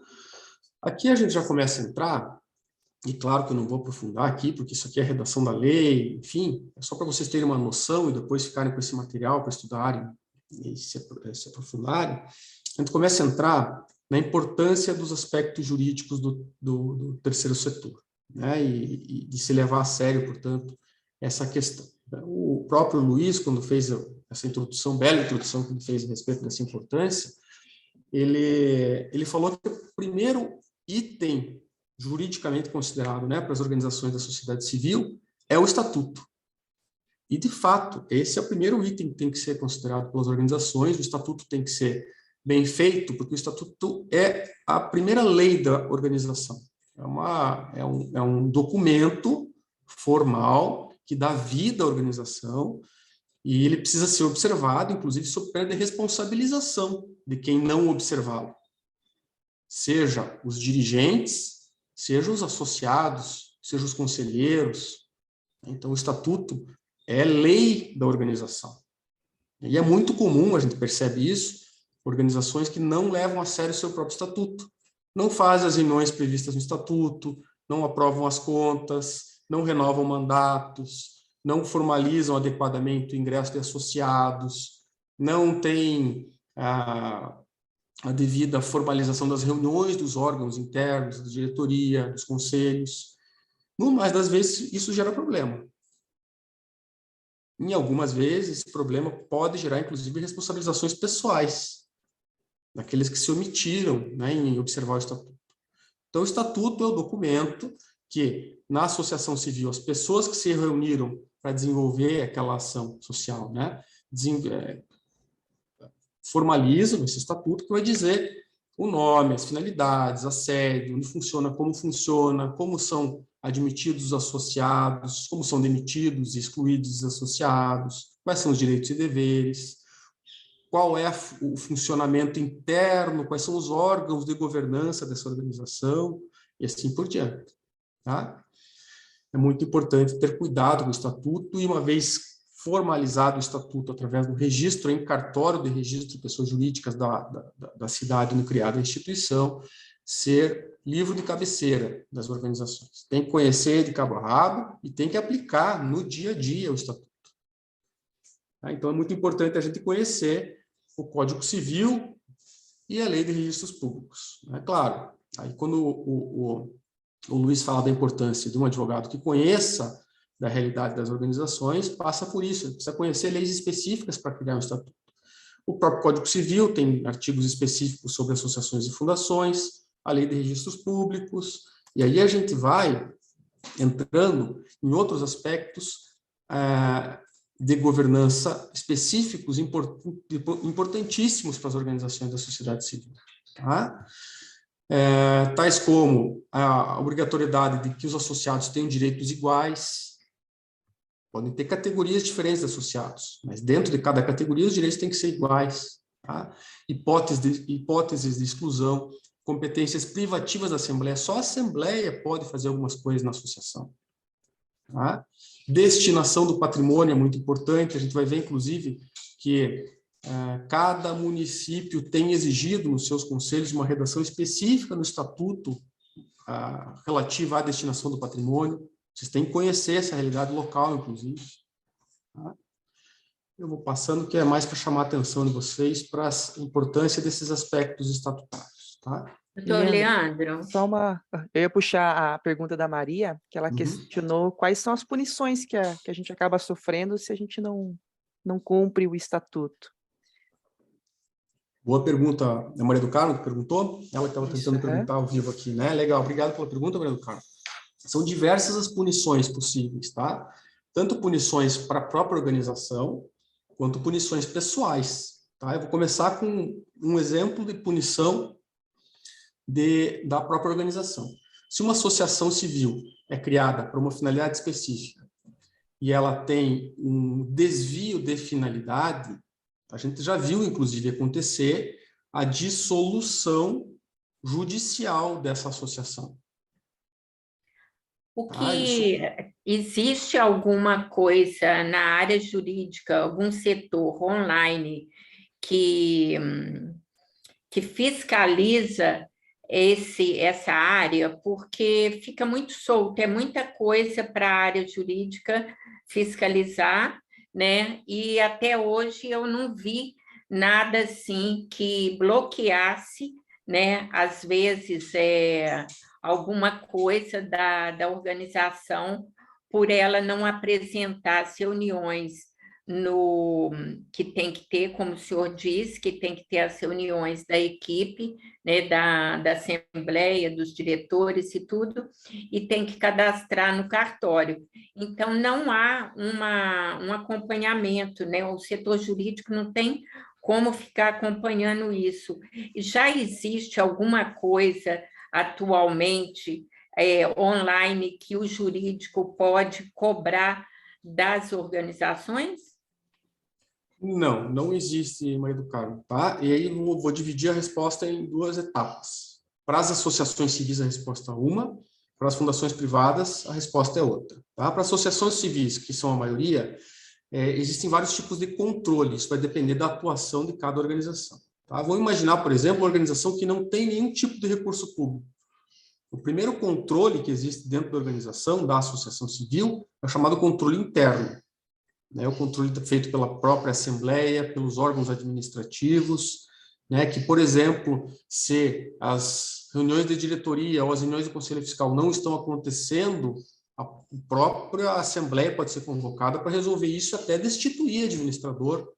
D: Aqui a gente já começa a entrar, e claro que eu não vou aprofundar aqui, porque isso aqui é a redação da lei, enfim, é só para vocês terem uma noção e depois ficarem com esse material para estudarem e se aprofundarem. A gente começa a entrar na importância dos aspectos jurídicos do terceiro setor, né? E de se levar a sério, portanto, essa questão. O próprio Luiz, quando fez essa introdução, bela introdução que ele fez a respeito dessa importância, ele falou que o primeiro item juridicamente considerado, né, para as organizações da sociedade civil é o estatuto. E, de fato, esse é o primeiro item que tem que ser considerado pelas organizações. O estatuto tem que ser bem feito, porque o estatuto é a primeira lei da organização. É um documento formal que dá vida à organização e ele precisa ser observado, inclusive, sob pena de responsabilização de quem não observá-lo. Seja os dirigentes, seja os associados, seja os conselheiros. Então, o estatuto é lei da organização. E é muito comum, a gente percebe isso, organizações que não levam a sério o seu próprio estatuto. Não fazem as reuniões previstas no estatuto, não aprovam as contas, não renovam mandatos, não formalizam adequadamente o ingresso de associados, não têm a devida formalização das reuniões dos órgãos internos, da diretoria, dos conselhos. No mais das vezes, isso gera problema. Em algumas vezes, esse problema pode gerar, inclusive, responsabilizações pessoais daqueles que se omitiram, né, em observar o estatuto. Então, o estatuto é o documento que, na associação civil, as pessoas que se reuniram para desenvolver aquela ação social, né, formalizam esse estatuto que vai dizer o nome, as finalidades, a sede, onde funciona, como são admitidos os associados, como são demitidos e excluídos os associados, quais são os direitos e deveres, qual é o funcionamento interno, quais são os órgãos de governança dessa organização, e assim por diante. Tá? É muito importante ter cuidado com o estatuto, e uma vez formalizado o estatuto através do registro em cartório de registro de pessoas jurídicas da cidade onde criada a instituição, ser livro de cabeceira das organizações. Tem que conhecer de cabo a rabo e tem que aplicar no dia a dia o estatuto. Tá? Então, é muito importante a gente conhecer o Código Civil e a Lei de Registros Públicos. É claro, aí quando o Luiz fala da importância de um advogado que conheça da realidade das organizações, passa por isso, ele precisa conhecer leis específicas para criar um estatuto. O próprio Código Civil tem artigos específicos sobre associações e fundações, a Lei de Registros Públicos, e aí a gente vai entrando em outros aspectos de governança específicos, importantíssimos para as organizações da sociedade civil. Tá? Tais como a obrigatoriedade de que os associados tenham direitos iguais. Podem ter categorias diferentes de associados, mas dentro de cada categoria os direitos têm que ser iguais. Tá? Hipóteses de exclusão, competências privativas da Assembleia. Só a Assembleia pode fazer algumas coisas na associação. Tá? Destinação do patrimônio é muito importante. A gente vai ver, inclusive, que cada município tem exigido nos seus conselhos uma redação específica no estatuto relativa à destinação do patrimônio. Vocês têm que conhecer essa realidade local, inclusive. Tá? Eu vou passando, que é mais para chamar a atenção de vocês para a importância desses aspectos estatutários. Tá?
E: Doutor Leandro.
A: Só eu ia puxar a pergunta da Maria, que ela questionou quais são as punições que a gente acaba sofrendo se a gente não cumpre o estatuto.
D: Boa pergunta, a Maria do Carmo que perguntou, ela que estava tentando perguntar ao vivo aqui, né? Legal, obrigado pela pergunta, Maria do Carmo. São diversas as punições possíveis, tá? Tanto punições para a própria organização, quanto punições pessoais, tá? Eu vou começar com um exemplo de punição da própria organização. Se uma associação civil é criada para uma finalidade específica e ela tem um desvio de finalidade, a gente já viu, inclusive, acontecer a dissolução judicial dessa associação.
E: Existe alguma coisa na área jurídica, algum setor online que fiscaliza essa área? Porque fica muito solto, é muita coisa para a área jurídica fiscalizar, né? E até hoje eu não vi nada assim que bloqueasse, né? Às vezes alguma coisa da organização por ela não apresentar as reuniões que tem que ter, como o senhor disse, que tem que ter as reuniões da equipe, né, da Assembleia, dos diretores e tudo, e tem que cadastrar no cartório. Então, não há um acompanhamento, né? O setor jurídico não tem como ficar acompanhando isso. Já existe alguma coisa atualmente online que o jurídico pode cobrar das organizações?
D: Não existe, Maria do Carmo, tá? E aí eu vou dividir a resposta em duas etapas. Para as associações civis, a resposta é uma, para as fundações privadas, a resposta é outra. Tá? Para associações civis, que são a maioria, existem vários tipos de controle, isso vai depender da atuação de cada organização. Tá? Vamos imaginar, por exemplo, uma organização que não tem nenhum tipo de recurso público. O primeiro controle que existe dentro da organização, da associação civil, é o chamado controle interno. Né? O controle feito pela própria Assembleia, pelos órgãos administrativos, né? Que, por exemplo, se as reuniões de diretoria ou as reuniões do Conselho Fiscal não estão acontecendo, a própria Assembleia pode ser convocada para resolver isso, até destituir administrador,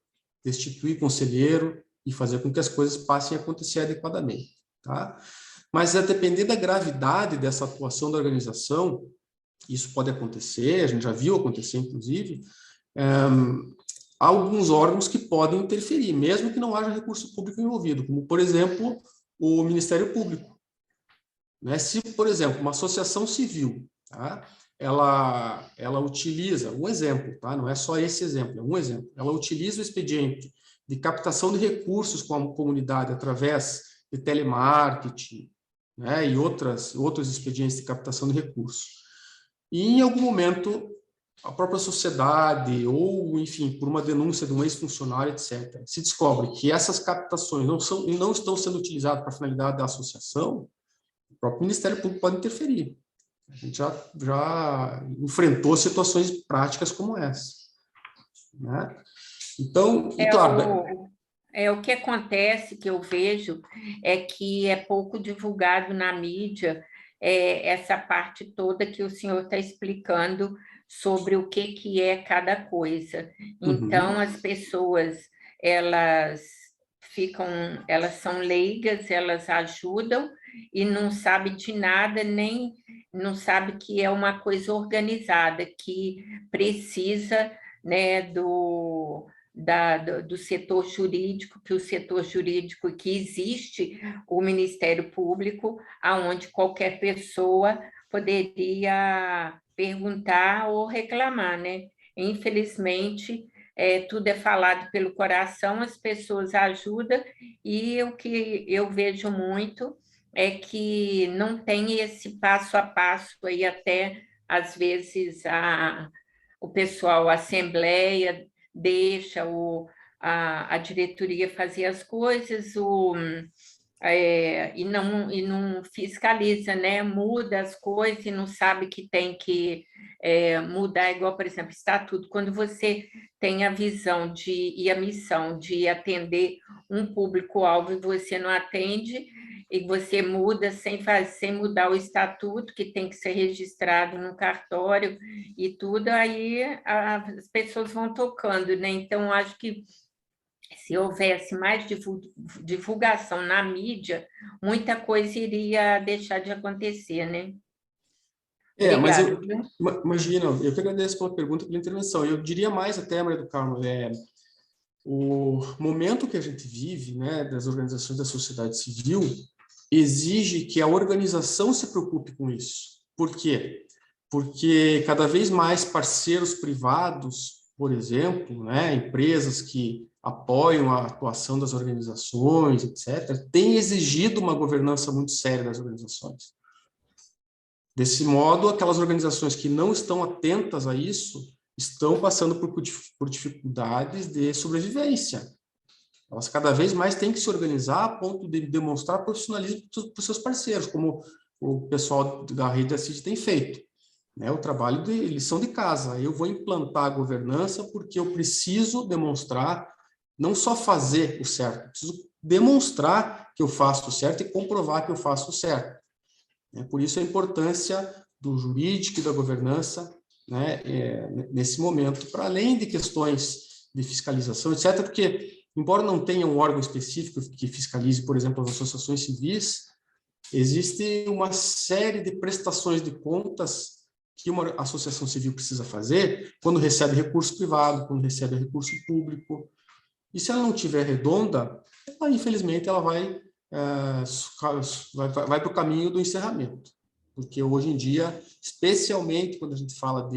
D: destituir conselheiro e fazer com que as coisas passem a acontecer adequadamente. Tá? Mas, a depender da gravidade dessa atuação da organização, isso pode acontecer, a gente já viu acontecer, inclusive, há alguns órgãos que podem interferir, mesmo que não haja recurso público envolvido, como, por exemplo, o Ministério Público. Né? Se, por exemplo, uma associação civil, tá? ela utiliza, um exemplo, tá? Não é só esse exemplo, é um exemplo, ela utiliza o expediente de captação de recursos com a comunidade através de telemarketing, né? E outros expedientes de captação de recursos. E, em algum momento, a própria sociedade, ou, enfim, por uma denúncia de um ex-funcionário, etc., se descobre que essas captações não estão sendo utilizadas para a finalidade da associação, o próprio Ministério Público pode interferir. A gente já enfrentou situações práticas como essa. Né? Então, e claro,
E: O que acontece, que eu vejo, é que é pouco divulgado na mídia essa parte toda que o senhor está explicando sobre o que é cada coisa. Então, as pessoas, elas são leigas, elas ajudam e não sabem de nada, nem não sabem que é uma coisa organizada, que precisa, né, do setor jurídico, que o setor jurídico que existe, o Ministério Público, aonde qualquer pessoa poderia perguntar ou reclamar, né? Infelizmente, tudo é falado pelo coração, as pessoas ajudam, e o que eu vejo muito é que não tem esse passo a passo aí, até às vezes o pessoal, a Assembleia, deixa a diretoria fazer as coisas e não fiscaliza, né? Muda as coisas e não sabe que tem que mudar, igual, por exemplo, estatuto. Quando você tem a visão e a missão de atender um público-alvo e você não atende, e você muda sem mudar o estatuto, que tem que ser registrado no cartório e tudo, aí as pessoas vão tocando, né? Então, acho que se houvesse mais divulgação na mídia, muita coisa iria deixar de acontecer, né?
D: mas
E: Obrigada.
D: imagina, eu que agradeço pela pergunta, pela intervenção. Eu diria mais até, Maria do Carmo, o momento que a gente vive, né, das organizações da sociedade civil, exige que a organização se preocupe com isso. Por quê? Porque cada vez mais parceiros privados, por exemplo, né, empresas que apoiam a atuação das organizações, etc., têm exigido uma governança muito séria das organizações. Desse modo, aquelas organizações que não estão atentas a isso estão passando por dificuldades de sobrevivência. Elas cada vez mais têm que se organizar a ponto de demonstrar profissionalismo para os seus parceiros, como o pessoal da rede da CID tem feito. Né? O trabalho de lição de casa. Eu vou implantar a governança porque eu preciso demonstrar, não só fazer o certo, eu preciso demonstrar que eu faço o certo e comprovar que eu faço o certo. Por isso a importância do jurídico e da governança, né, nesse momento, para além de questões de fiscalização, etc., porque, embora não tenha um órgão específico que fiscalize, por exemplo, as associações civis, existe uma série de prestações de contas que uma associação civil precisa fazer quando recebe recurso privado, quando recebe recurso público. E se ela não tiver redonda, infelizmente, ela vai para o caminho do encerramento. Porque hoje em dia, especialmente quando a gente fala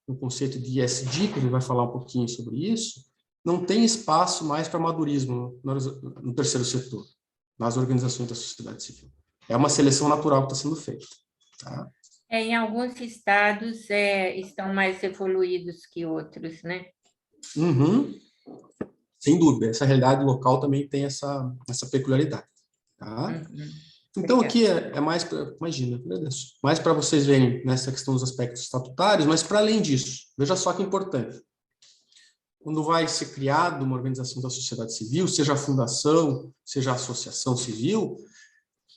D: no conceito de ESG, que a gente vai falar um pouquinho sobre isso, não tem espaço mais para amadorismo no terceiro setor, nas organizações da sociedade civil. É uma seleção natural que está sendo feita. Tá?
E: Em alguns estados estão mais evoluídos que outros, né?
D: Sem dúvida, essa realidade local também tem essa peculiaridade. Tá? Então, aqui é mais para, imagina, mais para vocês verem nessa questão dos aspectos estatutários, mas para além disso, veja só que importante. Quando vai ser criada uma organização da sociedade civil, seja a fundação, seja a associação civil,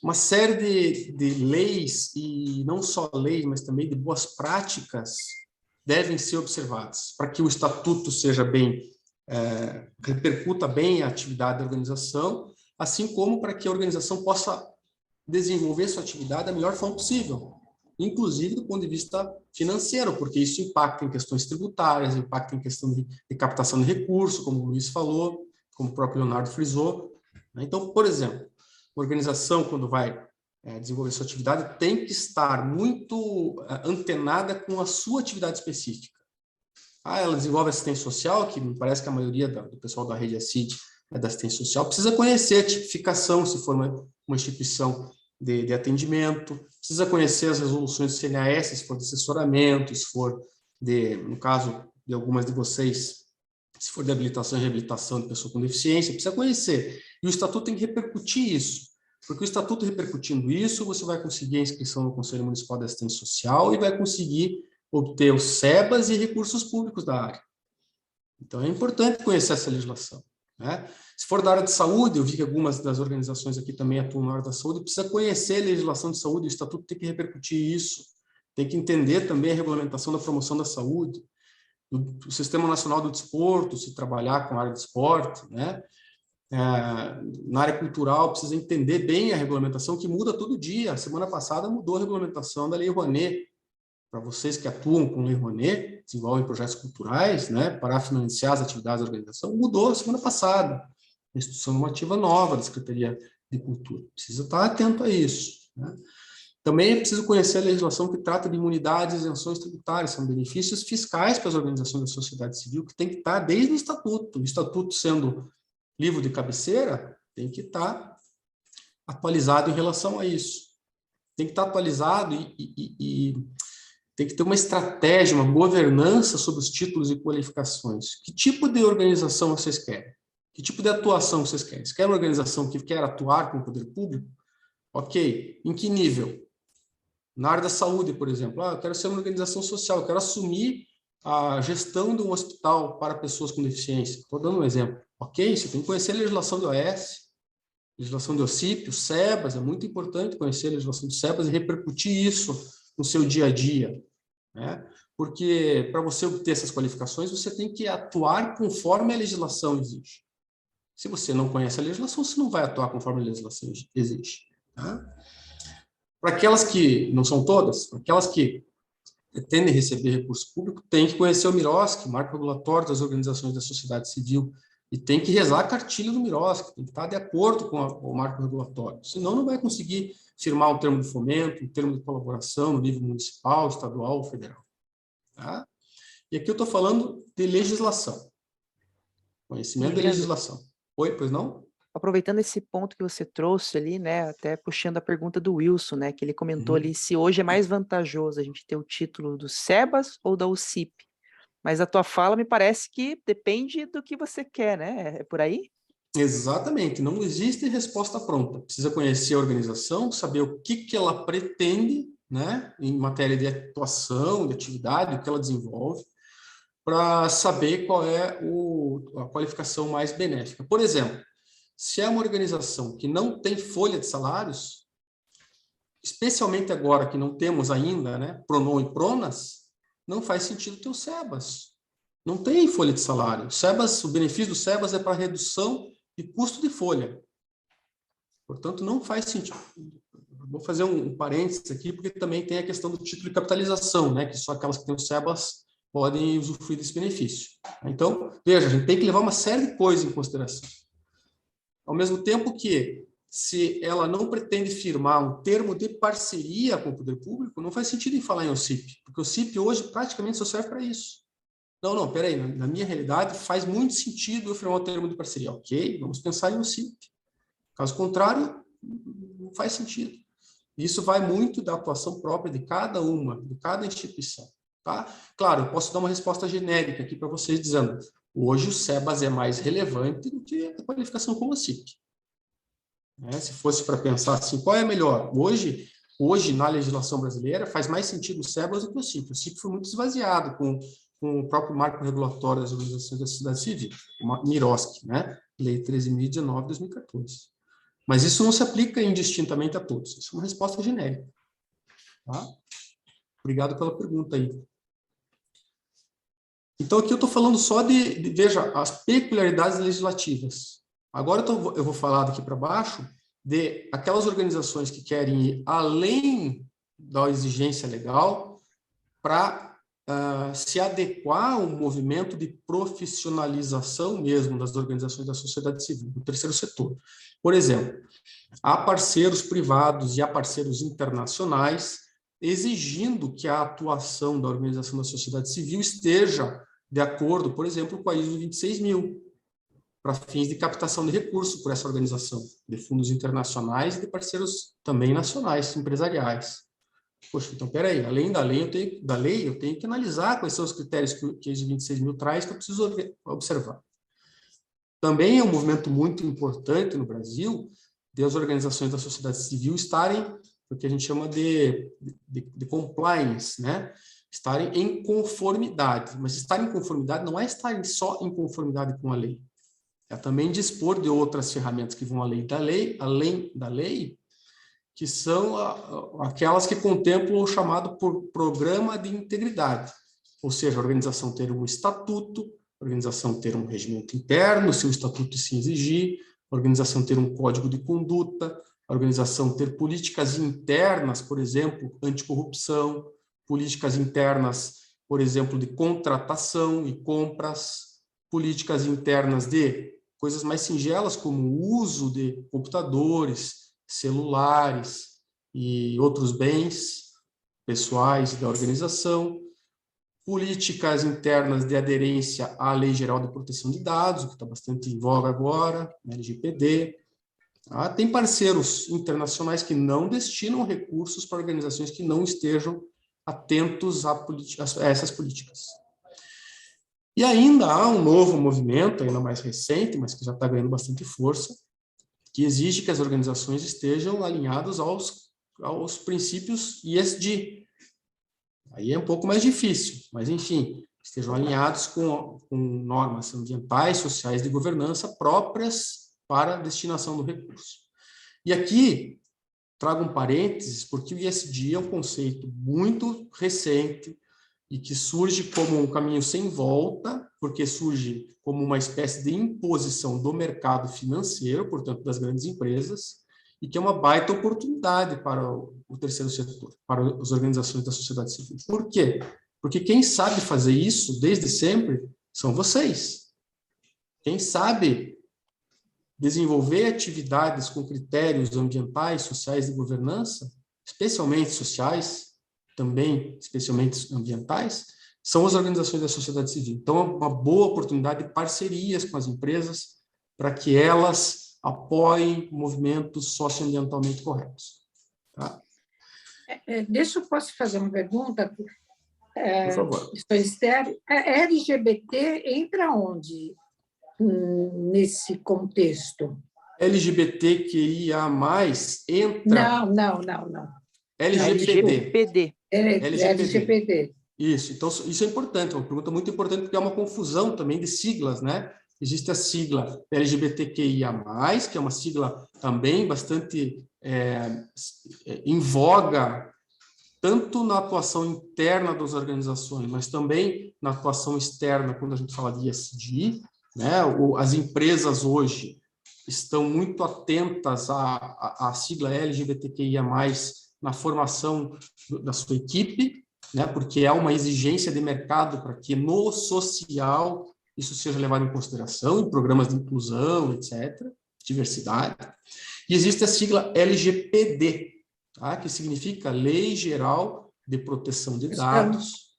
D: uma série de leis, e não só leis, mas também de boas práticas, devem ser observadas, para que o estatuto seja repercuta bem a atividade da organização, assim como para que a organização possa desenvolver sua atividade da melhor forma possível, inclusive do ponto de vista financeiro, porque isso impacta em questões tributárias, impacta em questão de captação de recursos, como o Luiz falou, como o próprio Leonardo frisou. Então, por exemplo, a organização, quando vai desenvolver sua atividade, tem que estar muito antenada com a sua atividade específica. Ela desenvolve assistência social, que me parece que a maioria do pessoal da rede ACID é da assistência social, precisa conhecer a tipificação, se for uma instituição de atendimento, precisa conhecer as resoluções do CNAS, se for de assessoramento, se for no caso de algumas de vocês, se for de habilitação e reabilitação de pessoa com deficiência, precisa conhecer. E o estatuto tem que repercutir isso, porque o estatuto repercutindo isso, você vai conseguir a inscrição no Conselho Municipal de Assistência Social e vai conseguir obter os SEBAS e recursos públicos da área. Então, é importante conhecer essa legislação, né? Se for da área de saúde, eu vi que algumas das organizações aqui também atuam na área da saúde, precisa conhecer a legislação de saúde, o estatuto tem que repercutir isso, tem que entender também a regulamentação da promoção da saúde, o Sistema Nacional do Desporto, se trabalhar com a área de esporte, né? Na área cultural, precisa entender bem a regulamentação, que muda todo dia. Semana passada mudou a regulamentação da Lei Rouanet. Para vocês que atuam com Lei Rouanet, desenvolvem projetos culturais, né, para financiar as atividades da organização, mudou semana passada. A instituição normativa nova da Secretaria de Cultura. Precisa estar atento a isso, né? Também é preciso conhecer a legislação que trata de imunidades e isenções tributárias, são benefícios fiscais para as organizações da sociedade civil, que tem que estar desde o estatuto sendo livro de cabeceira, tem que estar atualizado em relação a isso. Tem que estar atualizado e tem que ter uma estratégia, uma governança sobre os títulos e qualificações. Que tipo de organização vocês querem? Que tipo de atuação vocês querem? Vocês querem uma organização que quer atuar com o poder público? Ok. Em que nível? Na área da saúde, por exemplo. Eu quero ser uma organização social, eu quero assumir a gestão de um hospital para pessoas com deficiência. Estou dando um exemplo. Ok, você tem que conhecer a legislação do OAS, legislação do OCIP, o SEBAS, é muito importante conhecer a legislação do SEBAS e repercutir isso no seu dia a dia, né? Porque para você obter essas qualificações, você tem que atuar conforme a legislação exige. Se você não conhece a legislação, você não vai atuar conforme a legislação exige, tá? Para aquelas que, não são todas, para aquelas que pretendem receber recurso público, tem que conhecer o MIROSC, Marco Regulatório das Organizações da Sociedade Civil, e tem que rezar a cartilha do MIROSC, tem que estar de acordo com o marco regulatório, senão não vai conseguir firmar um termo de fomento, um termo de colaboração no nível municipal, estadual ou federal. Tá? E aqui eu estou falando de legislação, conhecimento de legislação. Oi, pois não?
A: Aproveitando esse ponto que você trouxe ali, né, até puxando a pergunta do Wilson, né, que ele comentou ali se hoje é mais vantajoso a gente ter o título do SEBAS ou da UCIP. Mas a tua fala me parece que depende do que você quer, né? É por aí?
D: Exatamente, não existe resposta pronta. Precisa conhecer a organização, saber o que ela pretende, né, em matéria de atuação, de atividade, o que ela desenvolve, para saber qual é a qualificação mais benéfica. Por exemplo, se é uma organização que não tem folha de salários, especialmente agora que não temos ainda, né, Pronon e Pronas, não faz sentido ter o SEBAS. Não tem folha de salário. O benefício do SEBAS é para redução de custo de folha. Portanto, não faz sentido. Vou fazer um parênteses aqui, porque também tem a questão do título de capitalização, né, que só aquelas que têm o SEBAS podem usufruir desse benefício. Então, veja, a gente tem que levar uma série de coisas em consideração. Ao mesmo tempo que, se ela não pretende firmar um termo de parceria com o poder público, não faz sentido em falar em OCIP, porque o OCIP hoje praticamente só serve para isso. Não, peraí, na minha realidade faz muito sentido eu firmar um termo de parceria. Ok, vamos pensar em OCIP. Caso contrário, não faz sentido. Isso vai muito da atuação própria de cada uma, de cada instituição. Tá? Claro, eu posso dar uma resposta genérica aqui para vocês, dizendo hoje o SEBAS é mais relevante do que a qualificação como OCIP. Se fosse para pensar assim, qual é melhor? Hoje, na legislação brasileira, faz mais sentido o SEBAS do que o OCIP. O OCIP foi muito esvaziado com o próprio marco regulatório das organizações da sociedade civil, o MIROSC, né? Lei 13.019 de 2014. Mas isso não se aplica indistintamente a todos. Isso é uma resposta genérica. Tá? Obrigado pela pergunta aí. Então, aqui eu estou falando só veja, as peculiaridades legislativas. Agora eu vou falar daqui para baixo de aquelas organizações que querem ir além da exigência legal para se adequar a um movimento de profissionalização mesmo das organizações da sociedade civil, do terceiro setor. Por exemplo, há parceiros privados e há parceiros internacionais exigindo que a atuação da organização da sociedade civil esteja de acordo, por exemplo, com a ISO 26.000, para fins de captação de recursos por essa organização, de fundos internacionais e de parceiros também nacionais, empresariais. Poxa, então, peraí, além da lei, eu tenho que analisar quais são os critérios que a ISO 26.000 traz que eu preciso observar. Também é um movimento muito importante no Brasil de as organizações da sociedade civil estarem, o que a gente chama de compliance, né? estarem em conformidade. Mas estar em conformidade não é estarem só em conformidade com a lei. É também dispor de outras ferramentas que vão além da lei, que são aquelas que contemplam o chamado por programa de integridade. Ou seja, a organização ter um estatuto, a organização ter um regimento interno, se o estatuto se exigir, a organização ter um código de conduta, a organização ter políticas internas, por exemplo, anticorrupção, políticas internas, por exemplo, de contratação e compras, políticas internas de coisas mais singelas, como o uso de computadores, celulares e outros bens pessoais da organização, políticas internas de aderência à Lei Geral de Proteção de Dados, que está bastante em voga agora, LGPD. Tem parceiros internacionais que não destinam recursos para organizações que não estejam atentos a essas políticas. E ainda há um novo movimento, ainda mais recente, mas que já está ganhando bastante força, que exige que as organizações estejam alinhadas aos princípios ESG. Aí é um pouco mais difícil, mas, enfim, estejam alinhados com normas ambientais, sociais de governança próprias para a destinação do recurso. E aqui, trago um parênteses, porque o ESG é um conceito muito recente e que surge como um caminho sem volta, porque surge como uma espécie de imposição do mercado financeiro, portanto, das grandes empresas, e que é uma baita oportunidade para o terceiro setor, para as organizações da sociedade civil. Por quê? Porque quem sabe fazer isso desde sempre são vocês. Quem sabe desenvolver atividades com critérios ambientais, sociais de governança, especialmente sociais, também especialmente ambientais, são as organizações da sociedade civil. Então, é uma boa oportunidade de parcerias com as empresas para que elas apoiem movimentos socioambientalmente corretos. Tá?
F: Deixa eu posso fazer uma pergunta?
D: Por favor.
F: Esther, a LGBT entra onde nesse contexto?
D: LGBTQIA+, entra...
F: Não.
D: LGBT.
F: LGBT.
D: Isso, então isso é importante, é uma pergunta muito importante, porque é uma confusão também de siglas, né? Existe a sigla LGBTQIA+, que é uma sigla também bastante em voga, tanto na atuação interna das organizações, mas também na atuação externa, quando a gente fala de ESG, né? As empresas hoje estão muito atentas à sigla LGBTQIA+, na formação da sua equipe, né? Porque é uma exigência de mercado para que no social isso seja levado em consideração, em programas de inclusão, etc., diversidade. E existe a sigla LGPD, tá? Que significa Lei Geral de Proteção de Dados,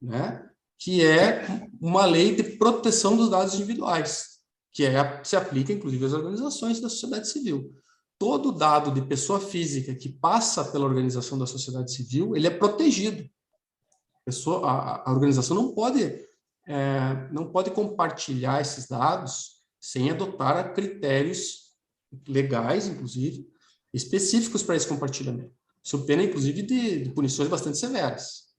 D: né? Que é uma lei de proteção dos dados individuais, que se aplica, inclusive, às organizações da sociedade civil. Todo dado de pessoa física que passa pela organização da sociedade civil, ele é protegido. A organização não pode compartilhar esses dados sem adotar critérios legais, inclusive, específicos para esse compartilhamento, sob pena, inclusive, de punições bastante severas.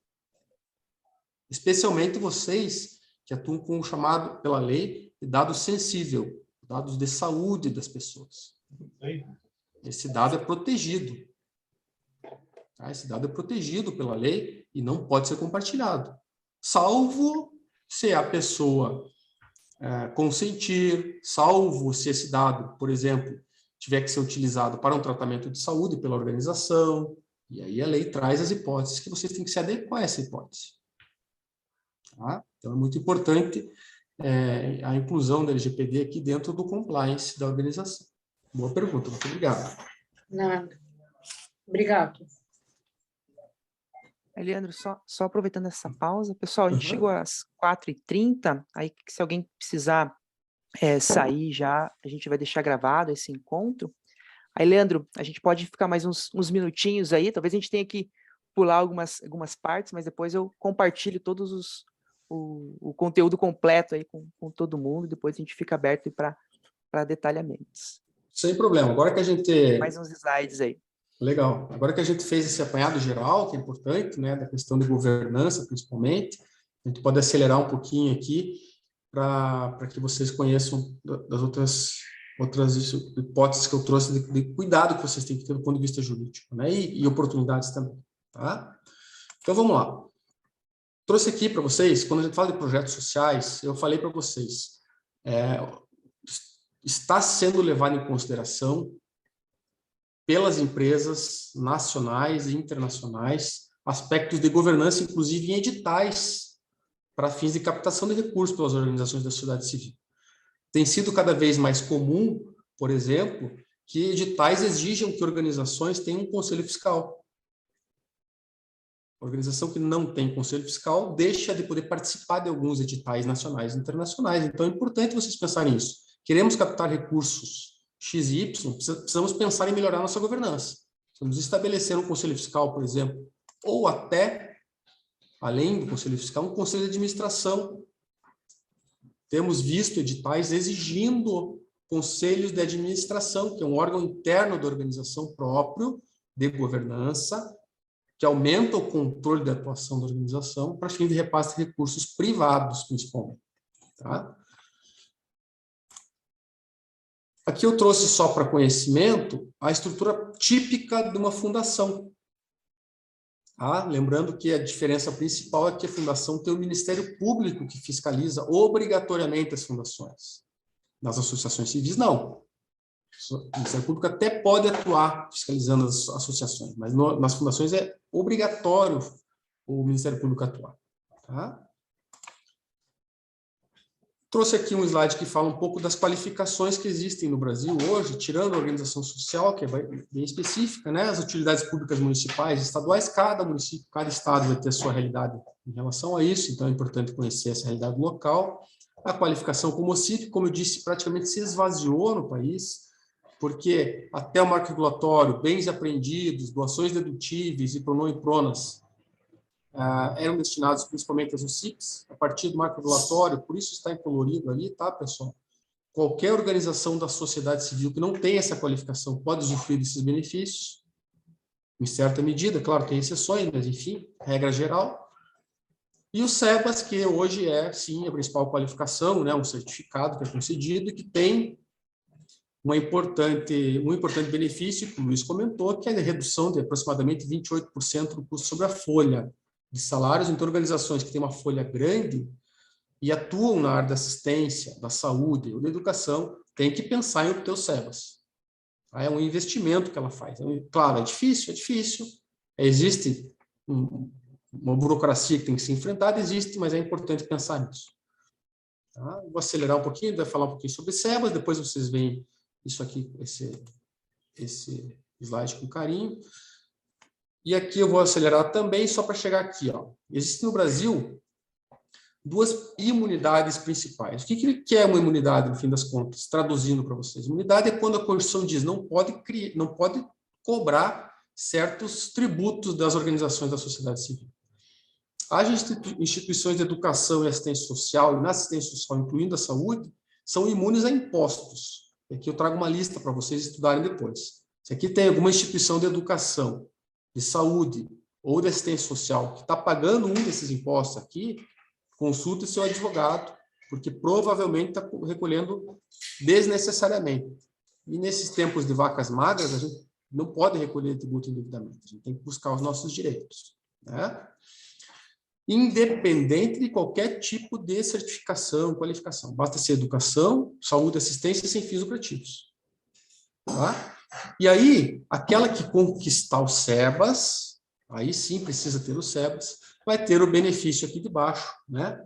D: Especialmente vocês que atuam com o chamado, pela lei, de dado sensível, dados de saúde das pessoas. Esse dado é protegido. Tá? Esse dado é protegido pela lei e não pode ser compartilhado, salvo se a pessoa consentir, salvo se esse dado, por exemplo, tiver que ser utilizado para um tratamento de saúde pela organização, e aí a lei traz as hipóteses que vocês têm que se adequar a essa hipótese. Tá? Então, é muito importante a inclusão da LGPD aqui dentro do compliance da organização. Boa pergunta, muito obrigado.
F: Nada. Obrigado.
A: Leandro, só aproveitando essa pausa, pessoal, a gente chegou às 4h30, aí se alguém precisar sair já, a gente vai deixar gravado esse encontro. Aí, Leandro, a gente pode ficar mais uns minutinhos aí, talvez a gente tenha que pular algumas partes, mas depois eu compartilho todos o conteúdo completo aí com todo mundo, depois a gente fica aberto para detalhamentos.
D: Sem problema, agora que a gente...
A: Mais uns slides aí.
D: Legal. Agora que a gente fez esse apanhado geral, que é importante, né, da questão de governança, principalmente, a gente pode acelerar um pouquinho aqui para que vocês conheçam das outras hipóteses que eu trouxe de cuidado que vocês têm que ter do ponto de vista jurídico, né, e oportunidades também, tá? Então, vamos lá. Trouxe aqui para vocês, quando a gente fala de projetos sociais, eu falei para vocês, está sendo levado em consideração pelas empresas nacionais e internacionais, aspectos de governança, inclusive em editais, para fins de captação de recursos pelas organizações da sociedade civil. Tem sido cada vez mais comum, por exemplo, que editais exijam que organizações tenham um conselho fiscal. A organização que não tem conselho fiscal deixa de poder participar de alguns editais nacionais e internacionais. Então, é importante vocês pensarem nisso. Queremos captar recursos X e Y, precisamos pensar em melhorar nossa governança. Precisamos estabelecer um conselho fiscal, por exemplo, ou até, além do conselho fiscal, um conselho de administração. Temos visto editais exigindo conselhos de administração, que é um órgão interno da organização próprio de governança, que aumenta o controle da atuação da organização para fim de repasse de recursos privados, principalmente. Tá? Aqui eu trouxe só para conhecimento a estrutura típica de uma fundação. Tá? Lembrando que a diferença principal é que a fundação tem o Ministério Público que fiscaliza obrigatoriamente as fundações. Nas associações civis, não. O Ministério Público até pode atuar fiscalizando as associações, mas nas fundações é obrigatório o Ministério Público atuar. Tá? Trouxe aqui um slide que fala um pouco das qualificações que existem no Brasil hoje, tirando a organização social, que é bem específica, né? As utilidades públicas municipais, estaduais, cada município, cada estado vai ter a sua realidade em relação a isso, então é importante conhecer essa realidade local. A qualificação como OCIP, como eu disse, praticamente se esvaziou no país, porque até o marco regulatório, bens apreendidos, doações dedutíveis e PRONON e PRONAS eram destinados principalmente às OCIPs, a partir do marco regulatório, por isso está em colorido ali, tá, pessoal? Qualquer organização da sociedade civil que não tem essa qualificação pode usufruir desses benefícios, em certa medida, claro, tem exceções, mas enfim, regra geral. E o SEBAS, que hoje é, sim, a principal qualificação, né, um certificado que é concedido e que tem um importante benefício, como o Luiz comentou, que é a redução de aproximadamente 28% do custo sobre a folha de salários. Então, organizações que têm uma folha grande e atuam na área da assistência, da saúde ou da educação, têm que pensar em obter o SEBAS. É um investimento que ela faz. Claro, é difícil. Existe uma burocracia que tem que ser enfrentada, existe, mas é importante pensar nisso. Tá? Vou acelerar um pouquinho, vai falar um pouquinho sobre SEBAS, depois vocês veem isso aqui, esse slide com carinho. E aqui eu vou acelerar também, só para chegar aqui. Ó. Existe no Brasil duas imunidades principais. O que é uma imunidade, no fim das contas? Traduzindo para vocês. Imunidade é quando a Constituição diz não pode cobrar certos tributos das organizações da sociedade civil. As instituições de educação e assistência social, e na assistência social, incluindo a saúde, são imunes a impostos. Aqui eu trago uma lista para vocês estudarem depois. Se aqui tem alguma instituição de educação, de saúde ou de assistência social que está pagando um desses impostos aqui, consulte seu advogado, porque provavelmente está recolhendo desnecessariamente. E nesses tempos de vacas magras, a gente não pode recolher tributo indevidamente. A gente tem que buscar os nossos direitos. Né? Independente de qualquer tipo de certificação, qualificação. Basta ser educação, saúde, assistência sem fins lucrativos. Tá? E aí, aquela que conquistar o SEBAS, aí sim precisa ter o SEBAS, vai ter o benefício aqui de baixo, né?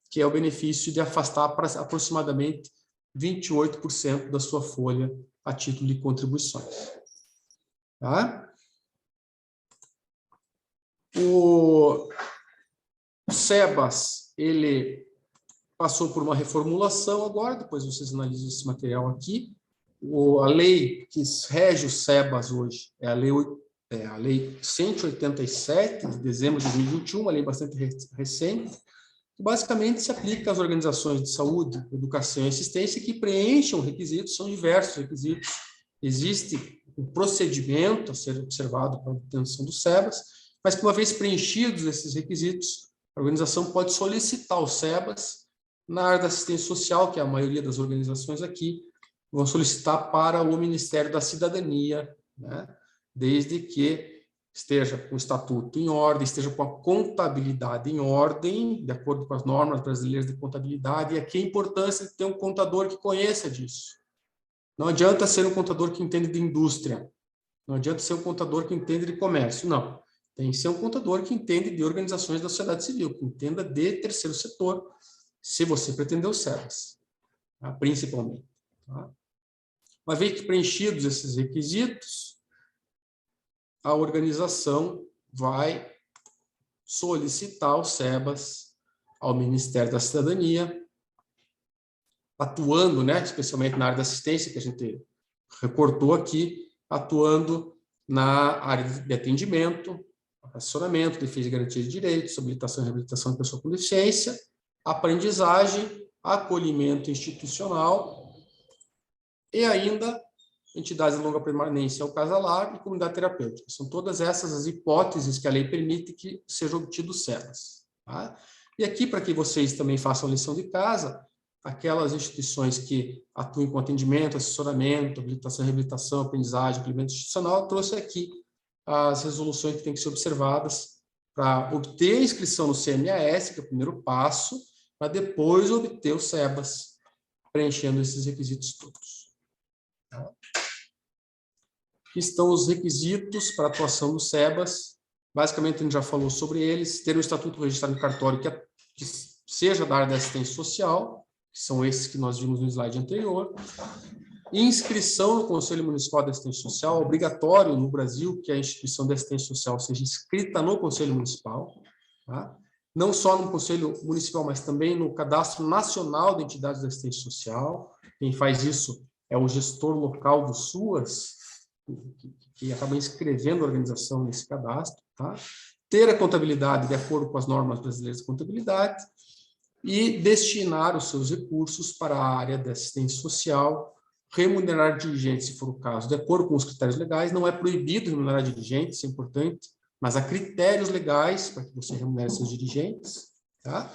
D: Que é o benefício de afastar aproximadamente 28% da sua folha a título de contribuições. Tá? O SEBAS, ele passou por uma reformulação agora, depois vocês analisam esse material aqui. A lei que rege o SEBAS hoje é a lei 187, de dezembro de 2021, uma lei bastante recente, que basicamente se aplica às organizações de saúde, educação e assistência que preencham requisitos, são diversos requisitos. Existe um procedimento a ser observado para a obtenção do SEBAS, mas que, uma vez preenchidos esses requisitos, a organização pode solicitar o SEBAS na área da assistência social, que é a maioria das organizações aqui, vão solicitar para o Ministério da Cidadania, né? Desde que esteja com o estatuto em ordem, esteja com a contabilidade em ordem, de acordo com as normas brasileiras de contabilidade, e aqui a importância de ter um contador que conheça disso. Não adianta ser um contador que entende de indústria, não adianta ser um contador que entende de comércio, não. Tem que ser um contador que entende de organizações da sociedade civil, que entenda de terceiro setor, se você pretender o SEBAS, tá? Principalmente. Tá? Uma vez que preenchidos esses requisitos, a organização vai solicitar o SEBAS ao Ministério da Cidadania, atuando, né, especialmente na área da assistência, que a gente recortou aqui, atuando na área de atendimento, assessoramento, defesa e garantia de direitos, habilitação e reabilitação de pessoa com deficiência, aprendizagem, acolhimento institucional e ainda entidades de longa permanência ao casalar e comunidade terapêutica. São todas essas as hipóteses que a lei permite que seja obtido o SEBAS. Tá? E aqui, para que vocês também façam a lição de casa, aquelas instituições que atuem com atendimento, assessoramento, habilitação e reabilitação, aprendizagem, acolhimento institucional, eu trouxe aqui as resoluções que têm que ser observadas para obter a inscrição no CMAS, que é o primeiro passo, para depois obter o SEBAS, preenchendo esses requisitos todos. Aqui estão os requisitos para a atuação do SEBAS. Basicamente, a gente já falou sobre eles. Ter um estatuto registrado no cartório que seja da área da assistência social, que são esses que nós vimos no slide anterior. Inscrição no Conselho Municipal de Assistência Social, obrigatório no Brasil que a instituição de assistência social seja inscrita no Conselho Municipal, tá? Não só no Conselho Municipal, mas também no Cadastro Nacional de Entidades de Assistência Social. Quem faz isso é o gestor local do SUAS, que acaba inscrevendo a organização nesse cadastro. Tá? Ter a contabilidade de acordo com as normas brasileiras de contabilidade e destinar os seus recursos para a área de assistência social, remunerar dirigentes, se for o caso, de acordo com os critérios legais. Não é proibido remunerar dirigentes, isso é importante, mas há critérios legais para que você remunere seus dirigentes. Tá?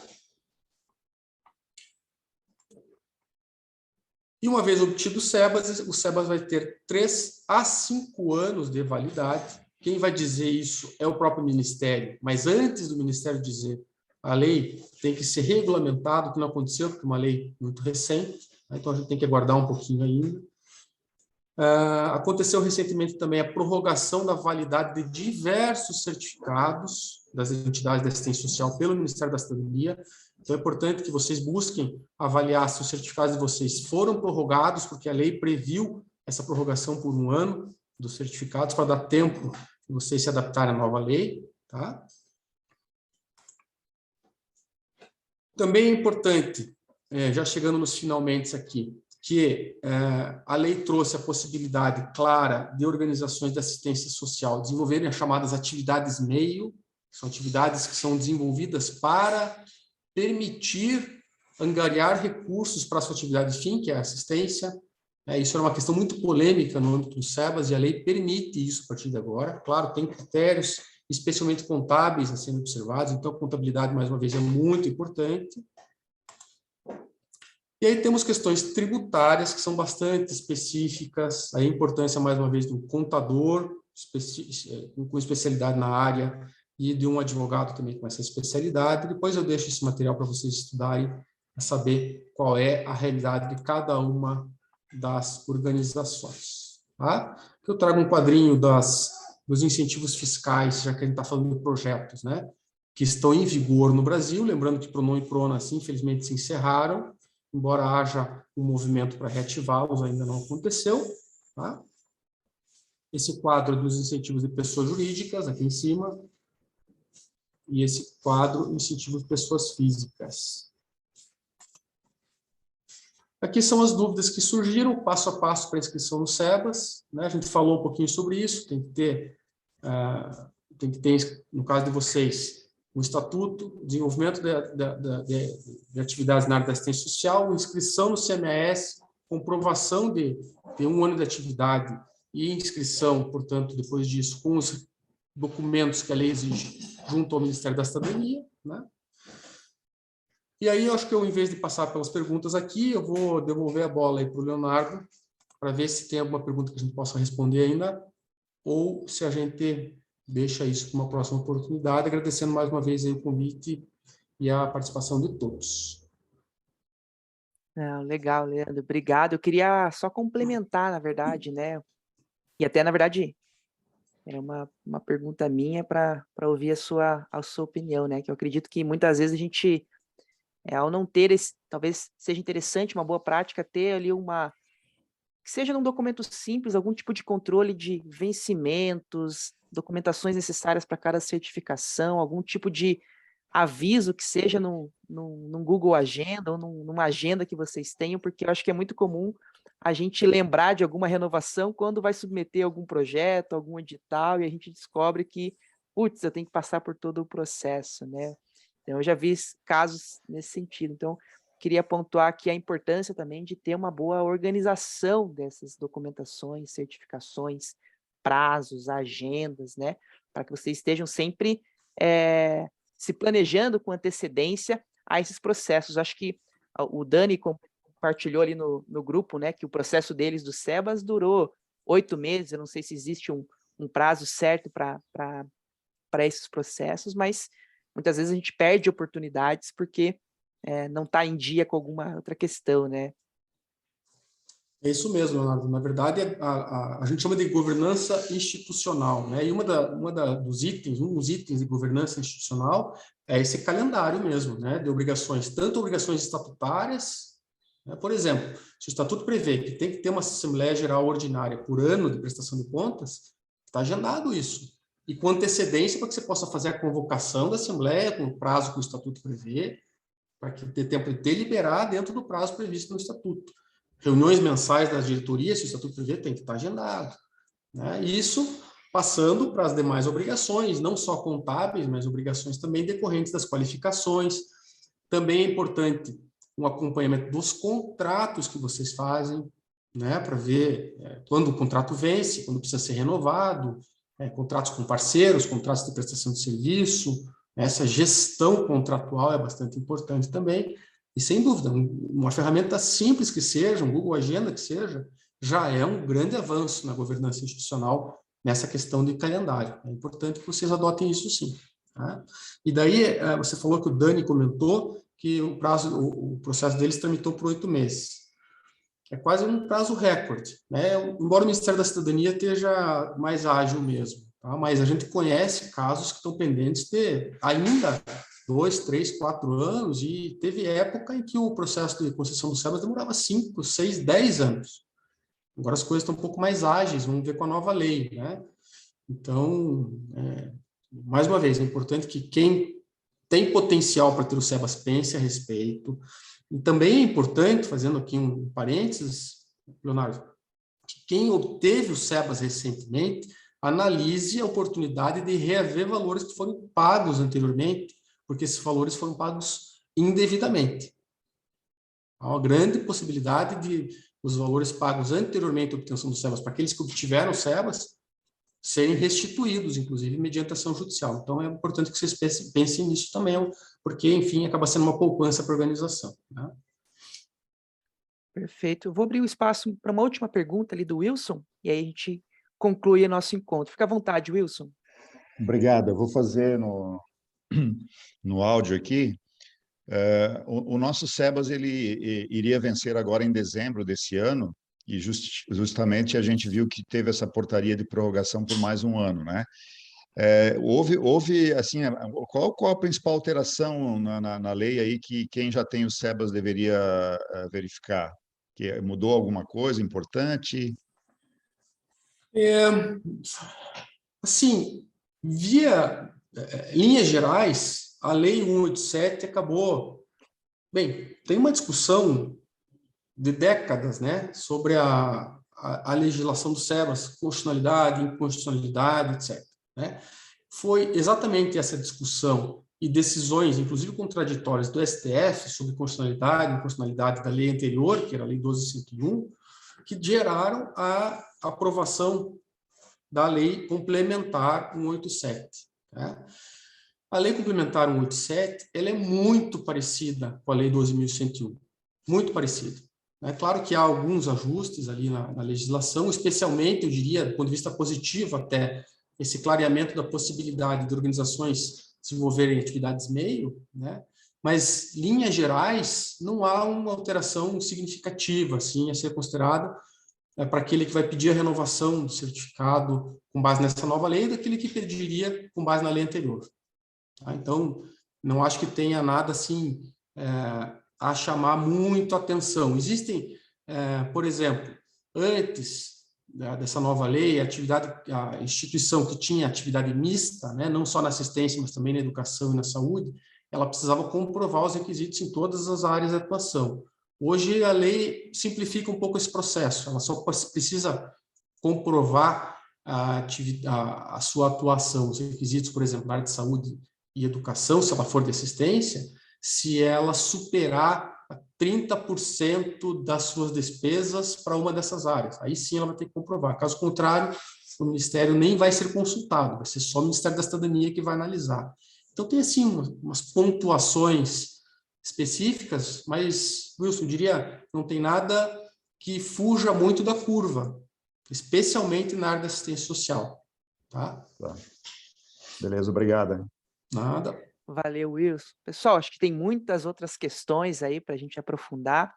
D: E uma vez obtido o SEBAS vai ter 3 a 5 anos de validade. Quem vai dizer isso é o próprio Ministério, mas antes do Ministério dizer, a lei tem que ser regulamentada, o que não aconteceu, porque é uma lei muito recente, né? Então a gente tem que aguardar um pouquinho ainda. Aconteceu recentemente também a prorrogação da validade de diversos certificados das entidades de assistência social pelo Ministério da Cidadania. Então é importante que vocês busquem avaliar se os certificados de vocês foram prorrogados, porque a lei previu essa prorrogação por 1 ano dos certificados, para dar tempo de vocês se adaptarem à nova lei. Tá? Também é importante, já chegando nos finalmente aqui, que a lei trouxe a possibilidade clara de organizações de assistência social desenvolverem as chamadas atividades meio, que são atividades que são desenvolvidas para permitir angariar recursos para a sua atividade fim, que é a assistência. Isso era uma questão muito polêmica no âmbito do SEBAS, e a lei permite isso a partir de agora. Claro, tem critérios, especialmente contábeis, a serem observados, então a contabilidade, mais uma vez, é muito importante. E aí temos questões tributárias, que são bastante específicas, a importância, mais uma vez, de um contador com especialidade na área e de um advogado também com essa especialidade. Depois eu deixo esse material para vocês estudarem, para saber qual é a realidade de cada uma das organizações. Tá? Eu trago um quadrinho dos incentivos fiscais, já que a gente está falando de projetos, né, que estão em vigor no Brasil, lembrando que PRONON e PRONAS, infelizmente, se encerraram, embora haja um movimento para reativá-los, ainda não aconteceu. Tá? Esse quadro dos incentivos de pessoas jurídicas, aqui em cima, e esse quadro, incentivos de pessoas físicas. Aqui são as dúvidas que surgiram, passo a passo para a inscrição no SEBAS. Né? A gente falou um pouquinho sobre isso, tem que ter, no caso de vocês, um estatuto, desenvolvimento de atividades na área da assistência social, inscrição no CMAS, comprovação de 1 ano de atividade e inscrição, portanto, depois disso, com os documentos que a lei exige junto ao Ministério da Cidadania, né? E aí, eu acho que eu, em vez de passar pelas perguntas aqui, eu vou devolver a bola aí para o Leonardo, para ver se tem alguma pergunta que a gente possa responder ainda, ou se a gente deixa isso para uma próxima oportunidade, agradecendo mais uma vez aí o convite e a participação de todos.
A: Legal, Leandro, obrigado. Eu queria só complementar, na verdade, né? E até, na verdade, era uma pergunta minha para ouvir a sua opinião, né? Que eu acredito que muitas vezes a gente, ao não ter esse, talvez seja interessante, uma boa prática, ter ali que seja num documento simples, algum tipo de controle de vencimentos, documentações necessárias para cada certificação, algum tipo de aviso que seja num Google Agenda ou numa agenda que vocês tenham, porque eu acho que é muito comum a gente lembrar de alguma renovação quando vai submeter algum projeto, algum edital, e a gente descobre que, putz, eu tenho que passar por todo o processo, né? Então, eu já vi casos nesse sentido. Então, queria pontuar aqui a importância também de ter uma boa organização dessas documentações, certificações, prazos, agendas, né? Para que vocês estejam sempre se planejando com antecedência a esses processos. Acho que o Dani compartilhou ali no grupo, né, que o processo deles do SEBAS durou 8 meses, eu não sei se existe um prazo certo para esses processos, mas muitas vezes a gente perde oportunidades porque não está em dia com alguma outra questão, né?
D: É isso mesmo, Leonardo. Na verdade, a gente chama de governança institucional, né? E um dos itens de governança institucional é esse calendário mesmo, né? De obrigações, tanto obrigações estatutárias, né? Por exemplo, se o estatuto prevê que tem que ter uma Assembleia Geral Ordinária por ano de prestação de contas, está agendado isso. E com antecedência para que você possa fazer a convocação da Assembleia com o prazo que o estatuto prevê, para que dê tempo de deliberar dentro do prazo previsto no estatuto. Reuniões mensais das diretorias, se o estatuto prevê, tem que estar agendado, né? Isso passando para as demais obrigações, não só contábeis, mas obrigações também decorrentes das qualificações. Também é importante um acompanhamento dos contratos que vocês fazem, né, para ver quando o contrato vence, quando precisa ser renovado, contratos com parceiros, contratos de prestação de serviço. Essa gestão contratual é bastante importante também. E, sem dúvida, uma ferramenta simples que seja, um Google Agenda que seja, já é um grande avanço na governança institucional nessa questão de calendário. É importante que vocês adotem isso sim. Tá? E daí, você falou que o Dani comentou que o processo deles tramitou por 8 meses. É quase um prazo recorde, né? Embora o Ministério da Cidadania esteja mais ágil mesmo, tá? Mas a gente conhece casos que estão pendentes de ainda 2, 3, 4 anos, e teve época em que o processo de concessão do SEBAS demorava 5, 6, 10 anos. Agora as coisas estão um pouco mais ágeis, vamos ver com a nova lei, né? Então, mais uma vez, é importante que quem tem potencial para ter o SEBAS pense a respeito. E também é importante, fazendo aqui um parênteses, Leonardo, que quem obteve o SEBAS recentemente analise a oportunidade de reaver valores que foram pagos anteriormente, porque esses valores foram pagos indevidamente. Há uma grande possibilidade de os valores pagos anteriormente à obtenção do SEBAS, para aqueles que obtiveram o SEBAS, serem restituídos, inclusive, mediante ação judicial. Então, é importante que vocês pensem nisso também, porque, enfim, acaba sendo uma poupança para a organização, né?
A: Perfeito. Eu vou abrir o espaço para uma última pergunta ali do Wilson, e aí a gente conclui o nosso encontro. Fica à vontade, Wilson.
G: Obrigado. Eu vou fazer no áudio aqui. O nosso SEBAS ele iria vencer agora em dezembro desse ano, e justamente a gente viu que teve essa portaria de prorrogação por mais um ano, né? Houve assim, qual a principal alteração na lei aí que quem já tem o SEBAS deveria verificar? Que mudou alguma coisa importante?
D: Assim, via linhas gerais, a Lei 187 acabou... Bem, tem uma discussão de décadas, né, sobre a legislação do SEBAS, constitucionalidade, inconstitucionalidade, etc. Né? Foi exatamente essa discussão e decisões, inclusive contraditórias, do STF sobre constitucionalidade e inconstitucionalidade da lei anterior, que era a Lei 12.101, que geraram a aprovação da Lei Complementar 187. Né? A Lei Complementar 187 ela é muito parecida com a Lei 12.101, muito parecida. É claro que há alguns ajustes ali na legislação, especialmente, eu diria, do ponto de vista positivo até, esse clareamento da possibilidade de organizações desenvolverem atividades meio, né? Mas, em linhas gerais, não há uma alteração significativa assim, a ser considerada para aquele que vai pedir a renovação do certificado com base nessa nova lei, daquele que pediria com base na lei anterior. Tá? Então, não acho que tenha nada assim a chamar muito a atenção. Existem, por exemplo, antes dessa nova lei, a instituição que tinha atividade mista, né, não só na assistência, mas também na educação e na saúde, ela precisava comprovar os requisitos em todas as áreas de atuação. Hoje, a lei simplifica um pouco esse processo, ela só precisa comprovar a sua atuação, os requisitos, por exemplo, na área de saúde e educação, se ela for de assistência, se ela superar 30% das suas despesas para uma dessas áreas. Aí sim ela vai ter que comprovar. Caso contrário, o Ministério nem vai ser consultado, vai ser só o Ministério da Cidadania que vai analisar. Então tem assim umas pontuações específicas, mas, Wilson, eu diria, não tem nada que fuja muito da curva, especialmente na área da assistência social. Tá?
G: Beleza, obrigado.
D: Nada.
A: Valeu, Wilson. Pessoal, acho que tem muitas outras questões aí para a gente aprofundar.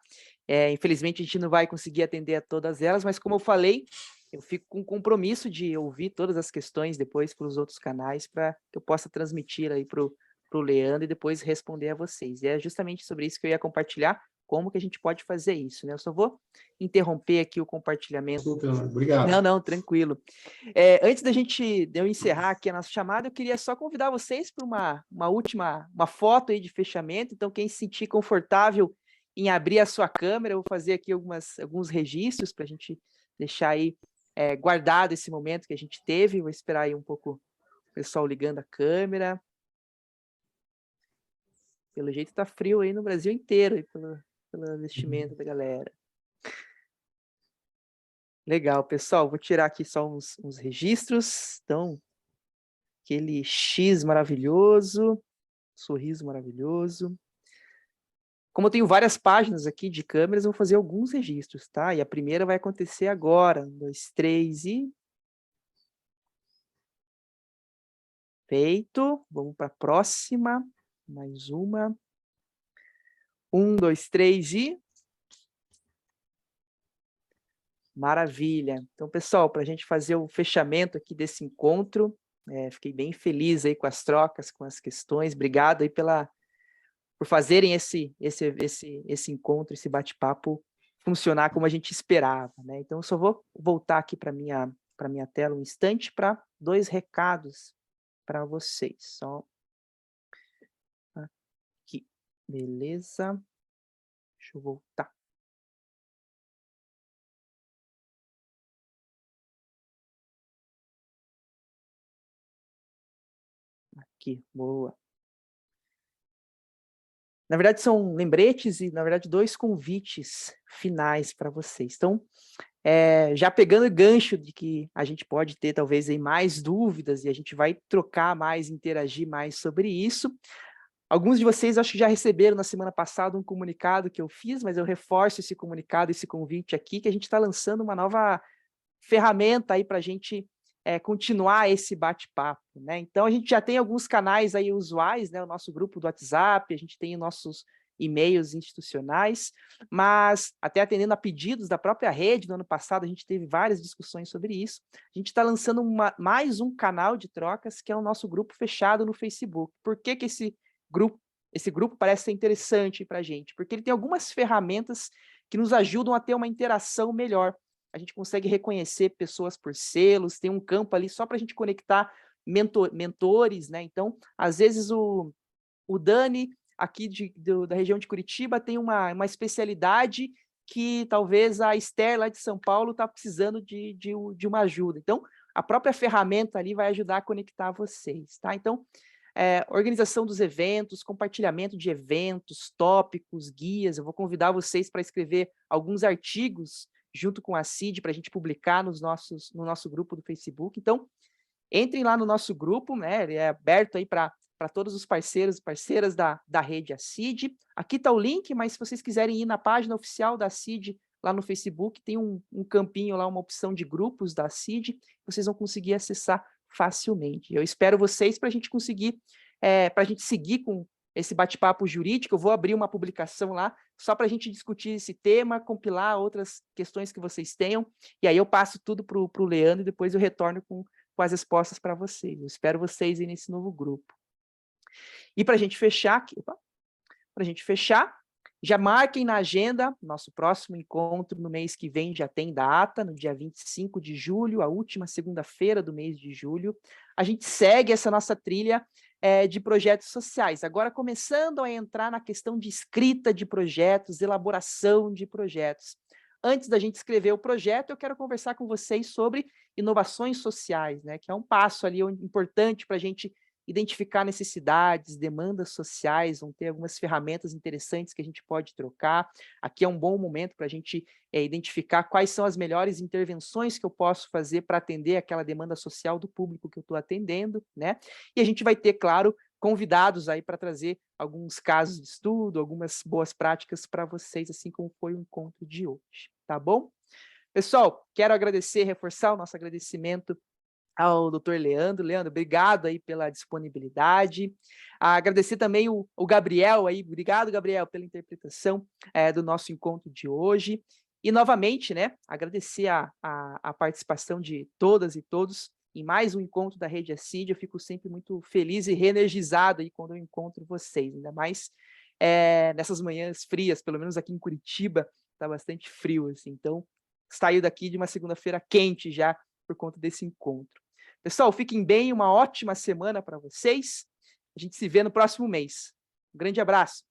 A: Infelizmente, a gente não vai conseguir atender a todas elas, mas como eu falei, eu fico com o compromisso de ouvir todas as questões depois para os outros canais, para que eu possa transmitir aí para o Leandro e depois responder a vocês. E é justamente sobre isso que eu ia compartilhar, como que a gente pode fazer isso, né? Eu só vou interromper aqui o compartilhamento.
D: Desculpa, obrigado.
A: Não, tranquilo. Antes de eu encerrar aqui a nossa chamada, eu queria só convidar vocês para uma última foto aí de fechamento. Então, quem se sentir confortável em abrir a sua câmera, eu vou fazer aqui alguns registros para a gente deixar aí guardado esse momento que a gente teve. Vou esperar aí um pouco o pessoal ligando a câmera. Pelo jeito tá frio aí no Brasil inteiro, aí pelo vestimento da galera. Legal, pessoal. Vou tirar aqui só uns registros. Então, aquele X maravilhoso, sorriso maravilhoso. Como eu tenho várias páginas aqui de câmeras, eu vou fazer alguns registros, tá? E a primeira vai acontecer agora. 1, 2, 3 e... Feito. Vamos para a próxima. Mais uma. 1, 2, 3 e... Maravilha. Então, pessoal, para a gente fazer o fechamento aqui desse encontro, fiquei bem feliz aí com as trocas, com as questões. Obrigado aí por fazerem esse encontro, esse bate-papo funcionar como a gente esperava, né? Então, eu só vou voltar aqui para minha tela um instante para 2 recados para vocês. Só aqui. Beleza. Deixa eu voltar. Aqui, boa. Na verdade, são lembretes e, na verdade, 2 convites finais para vocês. Então, já pegando o gancho de que a gente pode ter, talvez, aí, mais dúvidas e a gente vai trocar mais, interagir mais sobre isso. Alguns de vocês, acho que já receberam na semana passada um comunicado que eu fiz, mas eu reforço esse comunicado, esse convite aqui, que a gente está lançando uma nova ferramenta aí para a gente continuar esse bate-papo, né? Então, a gente já tem alguns canais aí usuais, né? O nosso grupo do WhatsApp, a gente tem nossos e-mails institucionais, mas até atendendo a pedidos da própria rede, no ano passado a gente teve várias discussões sobre isso. A gente está lançando mais um canal de trocas, que é o nosso grupo fechado no Facebook. Por que que esse grupo parece ser interessante para a gente? Porque ele tem algumas ferramentas que nos ajudam a ter uma interação melhor. A gente consegue reconhecer pessoas por selos, tem um campo ali só para a gente conectar mentores, né? Então, às vezes o Dani, aqui da região de Curitiba, tem uma especialidade que talvez a Esther, lá de São Paulo, está precisando de uma ajuda. Então, a própria ferramenta ali vai ajudar a conectar vocês, tá? Então, organização dos eventos, compartilhamento de eventos, tópicos, guias. Eu vou convidar vocês para escrever alguns artigos junto com a CID, para a gente publicar no nosso grupo do Facebook. Então, entrem lá no nosso grupo, né? Ele é aberto aí para todos os parceiros e parceiras da rede ACID. Aqui está o link, mas se vocês quiserem ir na página oficial da ACID, lá no Facebook, tem um campinho lá, uma opção de grupos da ACID, vocês vão conseguir acessar facilmente. Eu espero vocês para a gente conseguir, para a gente seguir com esse bate-papo jurídico. Eu vou abrir uma publicação lá, só para a gente discutir esse tema, compilar outras questões que vocês tenham, e aí eu passo tudo para o Leandro e depois eu retorno com as respostas para vocês. Eu espero vocês aí nesse novo grupo. E para a gente fechar aqui, já marquem na agenda, nosso próximo encontro no mês que vem já tem data, no dia 25 de julho, a última segunda-feira do mês de julho. A gente segue essa nossa trilha de projetos sociais, agora começando a entrar na questão de escrita de projetos, elaboração de projetos. Antes da gente escrever o projeto, eu quero conversar com vocês sobre inovações sociais, né, que é um passo ali importante para a gente identificar necessidades, demandas sociais, vão ter algumas ferramentas interessantes que a gente pode trocar. Aqui é um bom momento para a gente identificar quais são as melhores intervenções que eu posso fazer para atender aquela demanda social do público que eu estou atendendo, né? E a gente vai ter, claro, convidados aí para trazer alguns casos de estudo, algumas boas práticas para vocês, assim como foi o encontro de hoje, tá bom? Pessoal, quero agradecer, reforçar o nosso agradecimento ao Dr. Leandro. Leandro, obrigado aí pela disponibilidade. Agradecer também o Gabriel aí, obrigado, Gabriel, pela interpretação do nosso encontro de hoje. E, novamente, né, agradecer a participação de todas e todos em mais um encontro da Rede ACID. Eu fico sempre muito feliz e reenergizado aí quando eu encontro vocês, ainda mais nessas manhãs frias, pelo menos aqui em Curitiba, está bastante frio, assim. Então, saiu daqui de uma segunda-feira quente já por conta desse encontro. Pessoal, fiquem bem, uma ótima semana para vocês. A gente se vê no próximo mês. Um grande abraço.